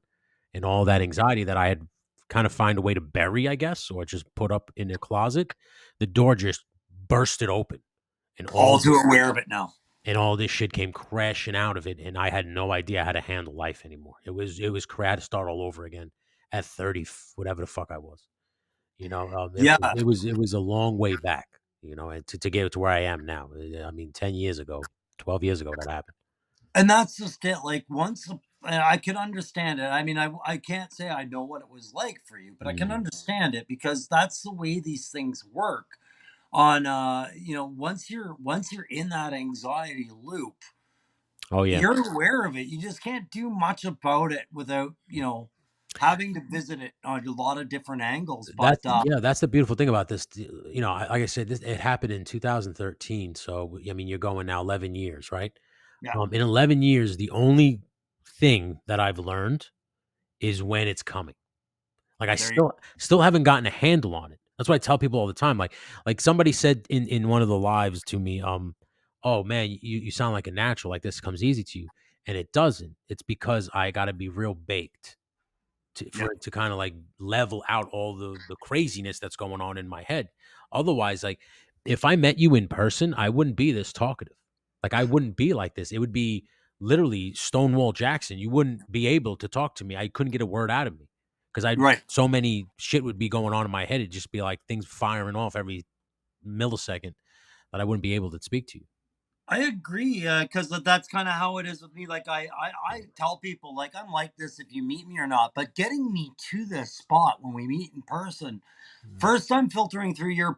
and all that anxiety that I had kind of find a way to bury, I guess, or just put up in a closet, the door just bursted open, and All too aware of it now. all this shit came crashing out of it, and I had no idea how to handle life anymore. I had to start all over again at 30, whatever the fuck I was. Yeah. It was a long way back, and to get to where I am now. I mean, 10 years ago, 12 years ago that happened. And that's just it. Like I can understand it. I mean, I can't say I know what it was like for you, but I can Mhm. understand it because that's the way these things work. On once you're in that anxiety loop, Oh, yeah. you're aware of it. You just can't do much about it without, having to visit it on a lot of different angles. That's But yeah, that's the beautiful thing about this. Like I said, it happened in 2013. So I mean, you're going now 11 years, right? yeah, In 11 years, the only thing that I've learned is when it's coming. Like I there you still haven't gotten a handle on it. That's what I tell people all the time. Like somebody said in one of the lives to me, "Oh man, you sound like a natural. Like this comes easy to you." And it doesn't. It's because I got to be real baked yeah, for it to kind of like level out all the craziness that's going on in my head. Otherwise, like if I met you in person, I wouldn't be this talkative. Like I wouldn't be like this. It would be literally Stonewall Jackson. You wouldn't be able to talk to me. I couldn't get a word out of me because I right. so many shit would be going on in my head. It'd just be like things firing off every millisecond that I wouldn't be able to speak to you. I agree, because that's kind of how it is with me. Like I tell people, like I'm like this if you meet me or not. But getting me to this spot when we meet in person, Mm. first, I'm filtering through your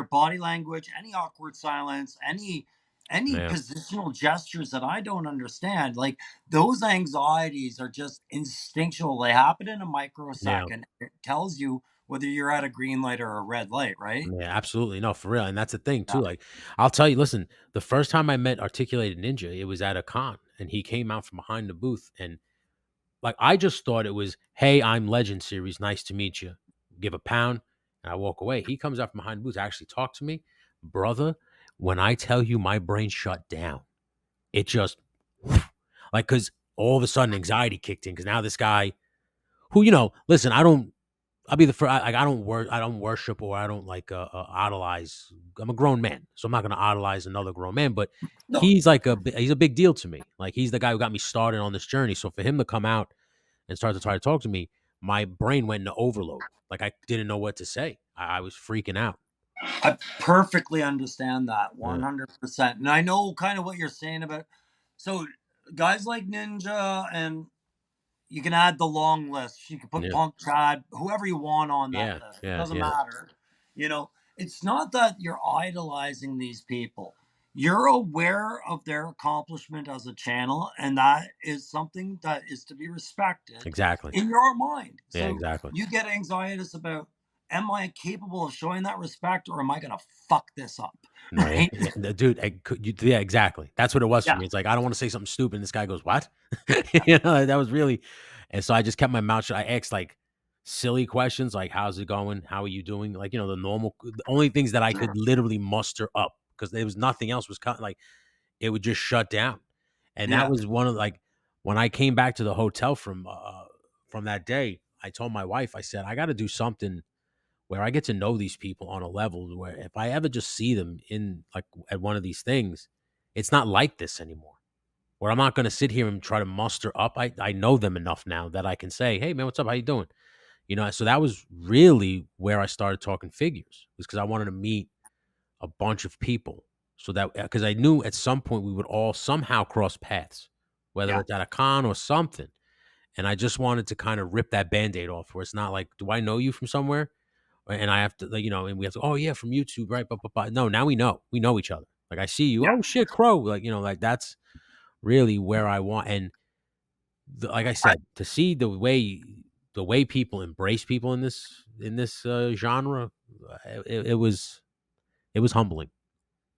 body language, any awkward silence, any Yeah, positional gestures that I don't understand. Like those anxieties are just instinctual. They happen in a yeah. microsecond. It tells you whether you're at a green light or a red light, right? Yeah, absolutely. No, for real. And that's the thing Yeah. too. Like, I'll tell you, listen, the first time I met Articulated Ninja, it was at a con and he came out from behind the booth. And like, I just thought it was, hey, I'm Legend Series. Nice to meet you. Give a pound. And I walk away. He comes out from behind the booth, to actually talk to me. Brother, when I tell you my brain shut down, it just, like, cause all of a sudden anxiety kicked in. Cause now this guy who, listen, I'll be the first. I don't worship or I don't like idolize. I'm a grown man, so I'm not gonna idolize another grown man. But No, he's a big deal to me. Like he's the guy who got me started on this journey. So for him to come out and start to try to talk to me, my brain went into overload. Like I didn't know what to say. I was freaking out. I perfectly understand that Yeah, 100%. And I know kind of what you're saying about so guys like Ninja and you can add the long list. You can put yeah, Punk Chad, whoever you want on that yeah, list. It yeah, doesn't yeah. matter. You know, it's not that you're idolizing these people. You're aware of their accomplishment as a channel, and that is something that is to be respected Exactly. in your mind. Yeah, So exactly. you get anxieties about, am I capable of showing that respect or am I going to fuck this up? No, yeah, Right? yeah, dude. Yeah, exactly. That's what it was for Yeah. me. It's like I don't want to say something stupid. And this guy goes, "What?" That was really, and so I just kept my mouth shut. I asked like silly questions, like "How's it going? How are you doing?" Like the normal, the only things that I could Sure. literally muster up because there was nothing else was cut. Like it would just shut down, and that Yeah. was one of like when I came back to the hotel from that day. I told my wife, I said, I got to do something where I get to know these people on a level where if I ever just see them in like at one of these things, it's not like this anymore. Where I'm not going to sit here and try to muster up. I know them enough now that I can say, "Hey man, what's up? How you doing?" So that was really where I started talking figures was because I wanted to meet a bunch of people so that because I knew at some point we would all somehow cross paths, whether Yeah. it's at a con or something. And I just wanted to kind of rip that band-aid off where it's not like, do I know you from somewhere? And I have to, like, and we have to, oh yeah, from YouTube, right? But no, now we know each other. Like I see you, Yeah. oh shit, Crow, like like that's really where I want. And like I said, to see the way people embrace people in this genre, it was humbling.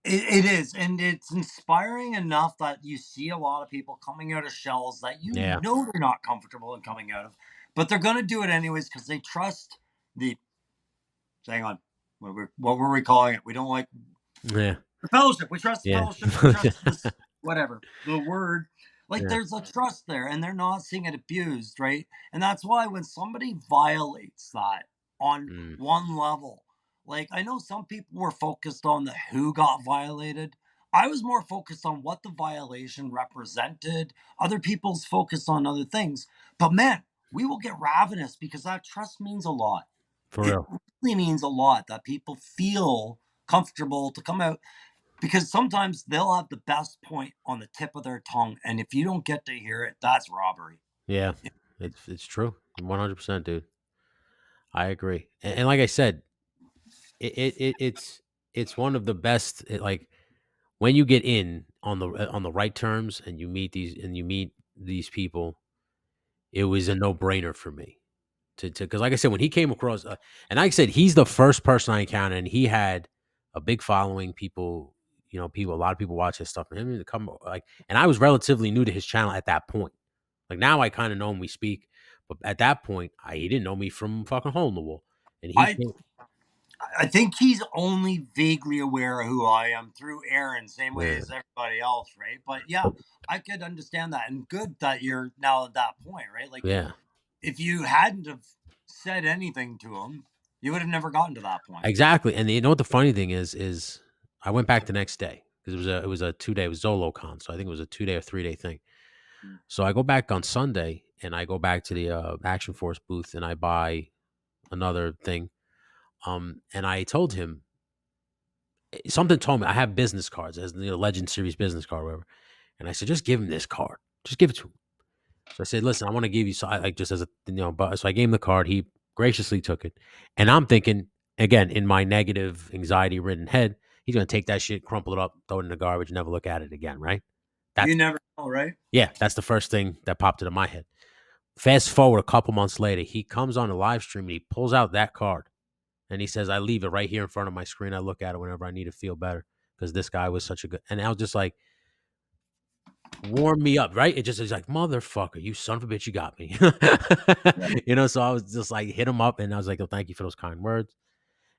It is, and it's inspiring enough that you see a lot of people coming out of shells that you Yeah, know they're not comfortable in coming out of, but they're going to do it anyways because they trust the. Hang on, what were we calling it? We don't like yeah, the fellowship. We trust the yeah, fellowship. We trust this, whatever the word. Like yeah. there's a trust there, and they're not seeing it abused, right? And that's why when somebody violates that on Mm, one level, like I know some people were focused on the who got violated. I was more focused on what the violation represented. Other people's focused on other things. But man, we will get ravenous because that trust means a lot. for It real. really means a lot that people feel comfortable to come out because sometimes they'll have the best point on the tip of their tongue, and if you don't get to hear it, that's robbery. Yeah, it's true, 100%, dude. I agree. And like I said, it's one of the best. Like when you get in on the right terms and you meet these people, it was a no brainer for me to because like I said, when he came across, and like I said, he's the first person I encountered, and he had a big following. People, people, a lot of people watch his stuff, and him to come like, and I was relatively new to his channel at that point. Like now, I kind of know him. We speak, but at that point, he didn't know me from fucking hole in the wall, and he I came. I think he's only vaguely aware of who I am through Aaron, same way Yeah, as everybody else, right? But yeah, I could understand that, and good that you're now at that point, right? Like yeah, if you hadn't have said anything to him, you would have never gotten to that point. exactly. And you know what the funny thing is I went back the next day because it was a 2 day, it was ZoloCon, so I think it was a 2 day or 3 day thing. Mm. So I go back on Sunday and I go back to the Action Force booth and I buy another thing. And I told him something told me I have business cards as the Legend Series business card, or whatever. And I said, just give him this card. Just give it to him. So I said, listen, I want to give you so I like just as a but so I gave him the card. He graciously took it. And I'm thinking, again, in my negative, anxiety ridden head, he's gonna take that shit, crumple it up, throw it in the garbage, never look at it again, right? You That's never know, right? yeah, that's the first thing that popped into my head. Fast forward a couple months later, he comes on a live stream and he pulls out that card and he says, I leave it right here in front of my screen. I look at it whenever I need to feel better because this guy was such a good. And I was just like, warm me up, right? It just is like, motherfucker, you son of a bitch, you got me. Yeah. So I was just like, hit him up and I was like, oh, thank you for those kind words.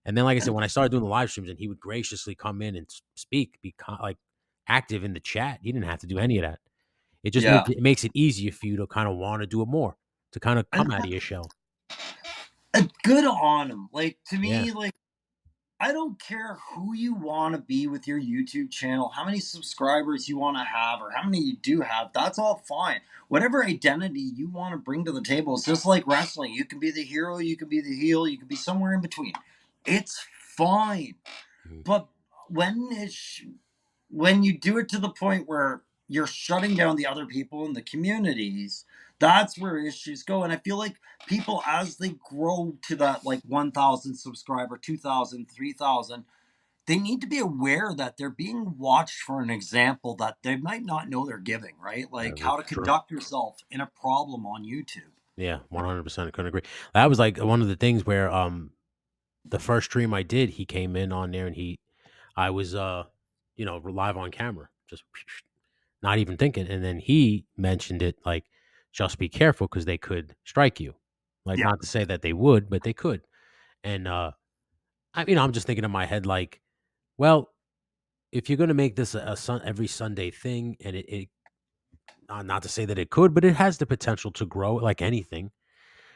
And then, like I said, when I started doing the live streams and he would graciously come in and speak, be like active in the chat, he didn't have to do any of that. It just Yeah. makes it easier for you to kind of want to do it more, to kind of And come out of your shell. good on him. Like to Yeah. me, like I don't care who you want to be with your YouTube channel, how many subscribers you want to have, or how many you do have. That's all fine. Whatever identity you want to bring to the table, it's just like wrestling. You can be the hero, you can be the heel, you can be somewhere in between. It's fine. Mhm. But when it's when you do it to the point where you're shutting down the other people in the communities, that's where issues go. And I feel like people, as they grow to that like 1,000 subscriber, 2,000, 3,000, they need to be aware that they're being watched for an example that they might not know they're giving, right? Like how to That's true. conduct yourself in a problem on YouTube. Yeah, 100%. I couldn't agree. That was like one of the things where the first stream I did, he came in on there and I was live on camera, just not even thinking. And then he mentioned it like, just be careful because they could strike you. Like, Yeah. not to say that they would, but they could. And I'm just thinking in my head, like, well, if you're gonna make this every Sunday thing, and it not to say that it could, but it has the potential to grow like anything.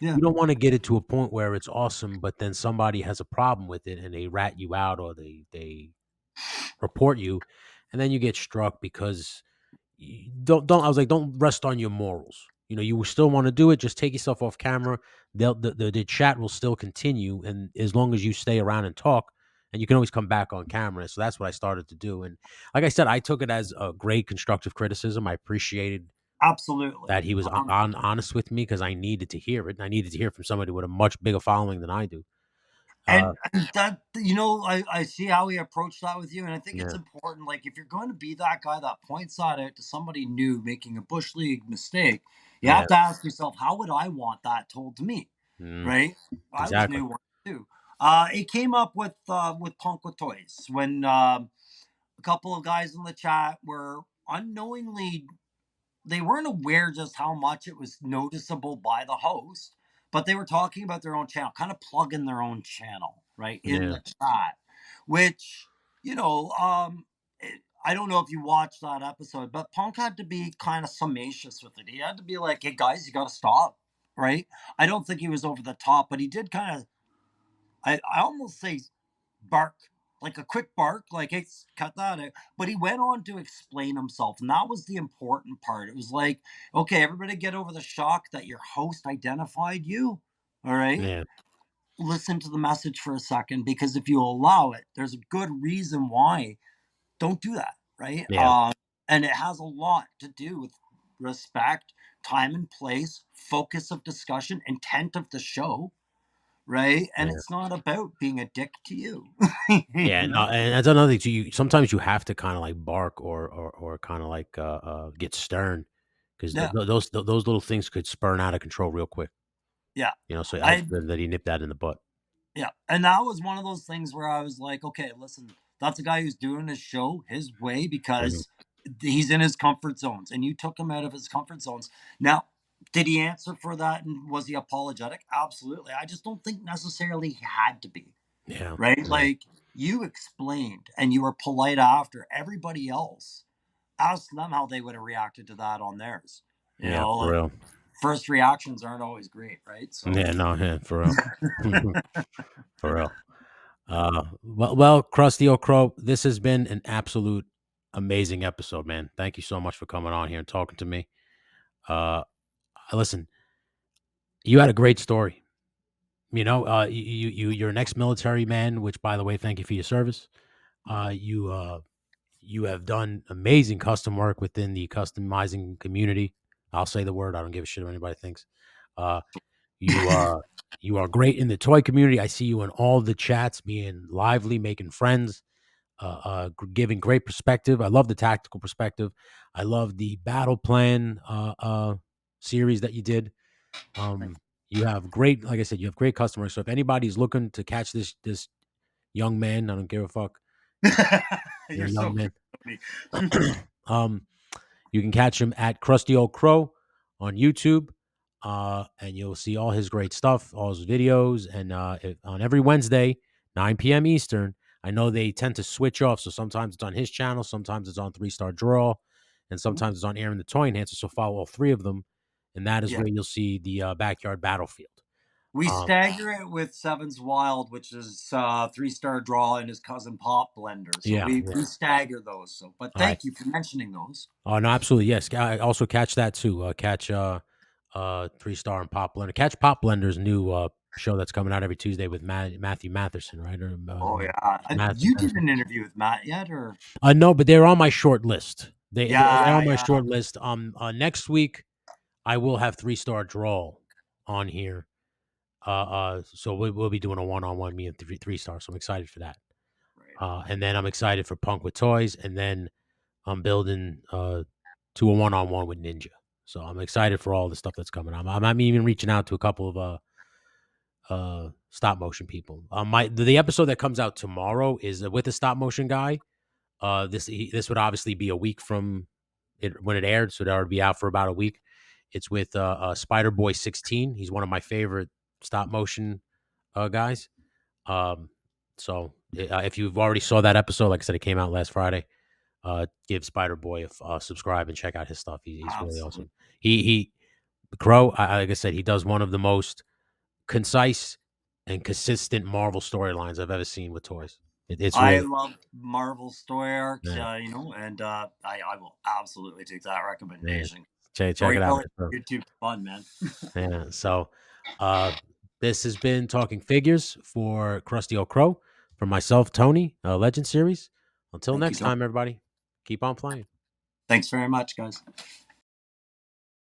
Yeah. You don't want to get it to a point where it's awesome, but then somebody has a problem with it and they rat you out or they report you, and then you get struck because don't. I was like, don't rest on your morals. You still want to do it. Just take yourself off camera. The chat will still continue, and as long as you stay around and talk and you can always come back on camera. So that's what I started to do. And like I said, I took it as a great constructive criticism. I appreciated Absolutely. that he was honest with me because I needed to hear it. I needed to hear from somebody with a much bigger following than I do. Uh, And that, you know, I see how he approached that with you, and I think it's yeah, important. Like, if you're going to be that guy that points that out to somebody new making a bush league mistake, you yeah, have to ask yourself, how would I want that told to me? mm, Right? I was exactly. new once too. It came up with Punk with Toys when a couple of guys in the chat were unknowingly, they weren't aware just how much it was noticeable by the host, but they were talking about their own channel, kind of plugging their own channel, right, in Yeah, the chat, which, you know, I don't know if you watched that episode, but Punk had to be kind of summacious with it. He had to be like, hey, guys, you got to stop, right? I don't think he was over the top, but he did kind of, I almost say bark, like a quick bark, like it's cut that out. But he went on to explain himself, and that was the important part. It was like, okay, everybody get over the shock that your host identified you. All right. yeah, Listen to the message for a second, because if you allow it, there's a good reason why. Don't do that, right? yeah, And it has a lot to do with respect, time and place, focus of discussion, intent of the show, right? And yeah. it's not about being a dick to you, Yeah, you no, know? and that's another thing too. You sometimes you have to kind of like bark or kind of like get stern because Yeah, those little things could spurn out of control real quick. yeah. You know, so that's I good that he nipped that in the butt. Yeah, and that was one of those things where I was like, okay, listen, that's a guy who's doing his show his way Mhm. because he's in his comfort zones, and you took him out of his comfort zones. Now, did he answer for that, and was he apologetic? Absolutely. I just don't think necessarily he had to be, Yeah, right? yeah, Like, you explained and you were polite after everybody else. Ask them how they would have reacted to that on theirs. You yeah, know, for like, real. first reactions aren't always great, right? So Yeah, no, yeah, for real, for real. Well, Crusty Old Crow, this has been an absolute amazing episode, man. Thank you so much for coming on here and talking to me. Uh, listen, you had a great story. You know, you're an ex-military man, which, by the way, thank you for your service. You have done amazing custom work within the customizing community. I'll say the word. I don't give a shit what anybody thinks. Uh, you you are great in the toy community. I see you in all the chats, being lively, making friends, giving great perspective. I love the tactical perspective. I love the battle plan series that you did. You have great, like I said, you have great customers. So if anybody's looking to catch this young man, I don't give a fuck. You're you're a young so man. funny. um, you can catch him at Crusty Old Crow on YouTube, and you'll see all his great stuff, all his videos, and on every Wednesday, 9 p.m. Eastern. I know they tend to switch off, so sometimes it's on his channel, sometimes it's on Three Star Draw, and sometimes it's on Aaron the Toy Enhancer. So follow all three of them, and that is Yeah. where you'll see the backyard battlefield. We Um, stagger it with Sevens Wild, which is 3-star draw, and his cousin Pop Blender. So yeah, we yeah. we stagger those. So, but All right. thank you for mentioning those. Oh no, absolutely yes. I also catch that too. Catch Three Star and Pop Blender. Catch Pop Blender's new show that's coming out every Tuesday with Matthew Matherson, right? Or Oh yeah, Matthew you did Matherson. an interview with Matt yet, or No, but they're on my short list. They're yeah, on my yeah. short list. Next week I will have Three Star Draw on here. So we'll be doing a one on one, me and three Star. So I'm excited for that. Right. And then I'm excited for Punk with Toys, and then I'm building to a one on one with Ninja. So I'm excited for all the stuff that's coming. I'm even reaching out to a couple of stop motion people. The episode that comes out tomorrow is with a stop motion guy. This would obviously be a week from it when it aired, so that would be out for about a week. It's with Spider Boy 16. He's one of my favorite stop motion guys. Um, if you've already saw that episode, like I said, it came out last Friday. Give Spider Boy a subscribe and check out his stuff. He's really Absolutely. awesome. He Crow, like I said, he does one of the most concise and consistent Marvel storylines I've ever seen with toys. It's I really love Marvel story arcs, yeah, and I will absolutely take that yeah. recommendation. Check it out. Storytelling on YouTube's fun, man. Yeah. So, uh, this has been Talking Figures for Crusty Old Crow. For myself, Tony, Legend Series. Until Thank you next so much. time, everybody, keep on playing. Thanks very much, guys.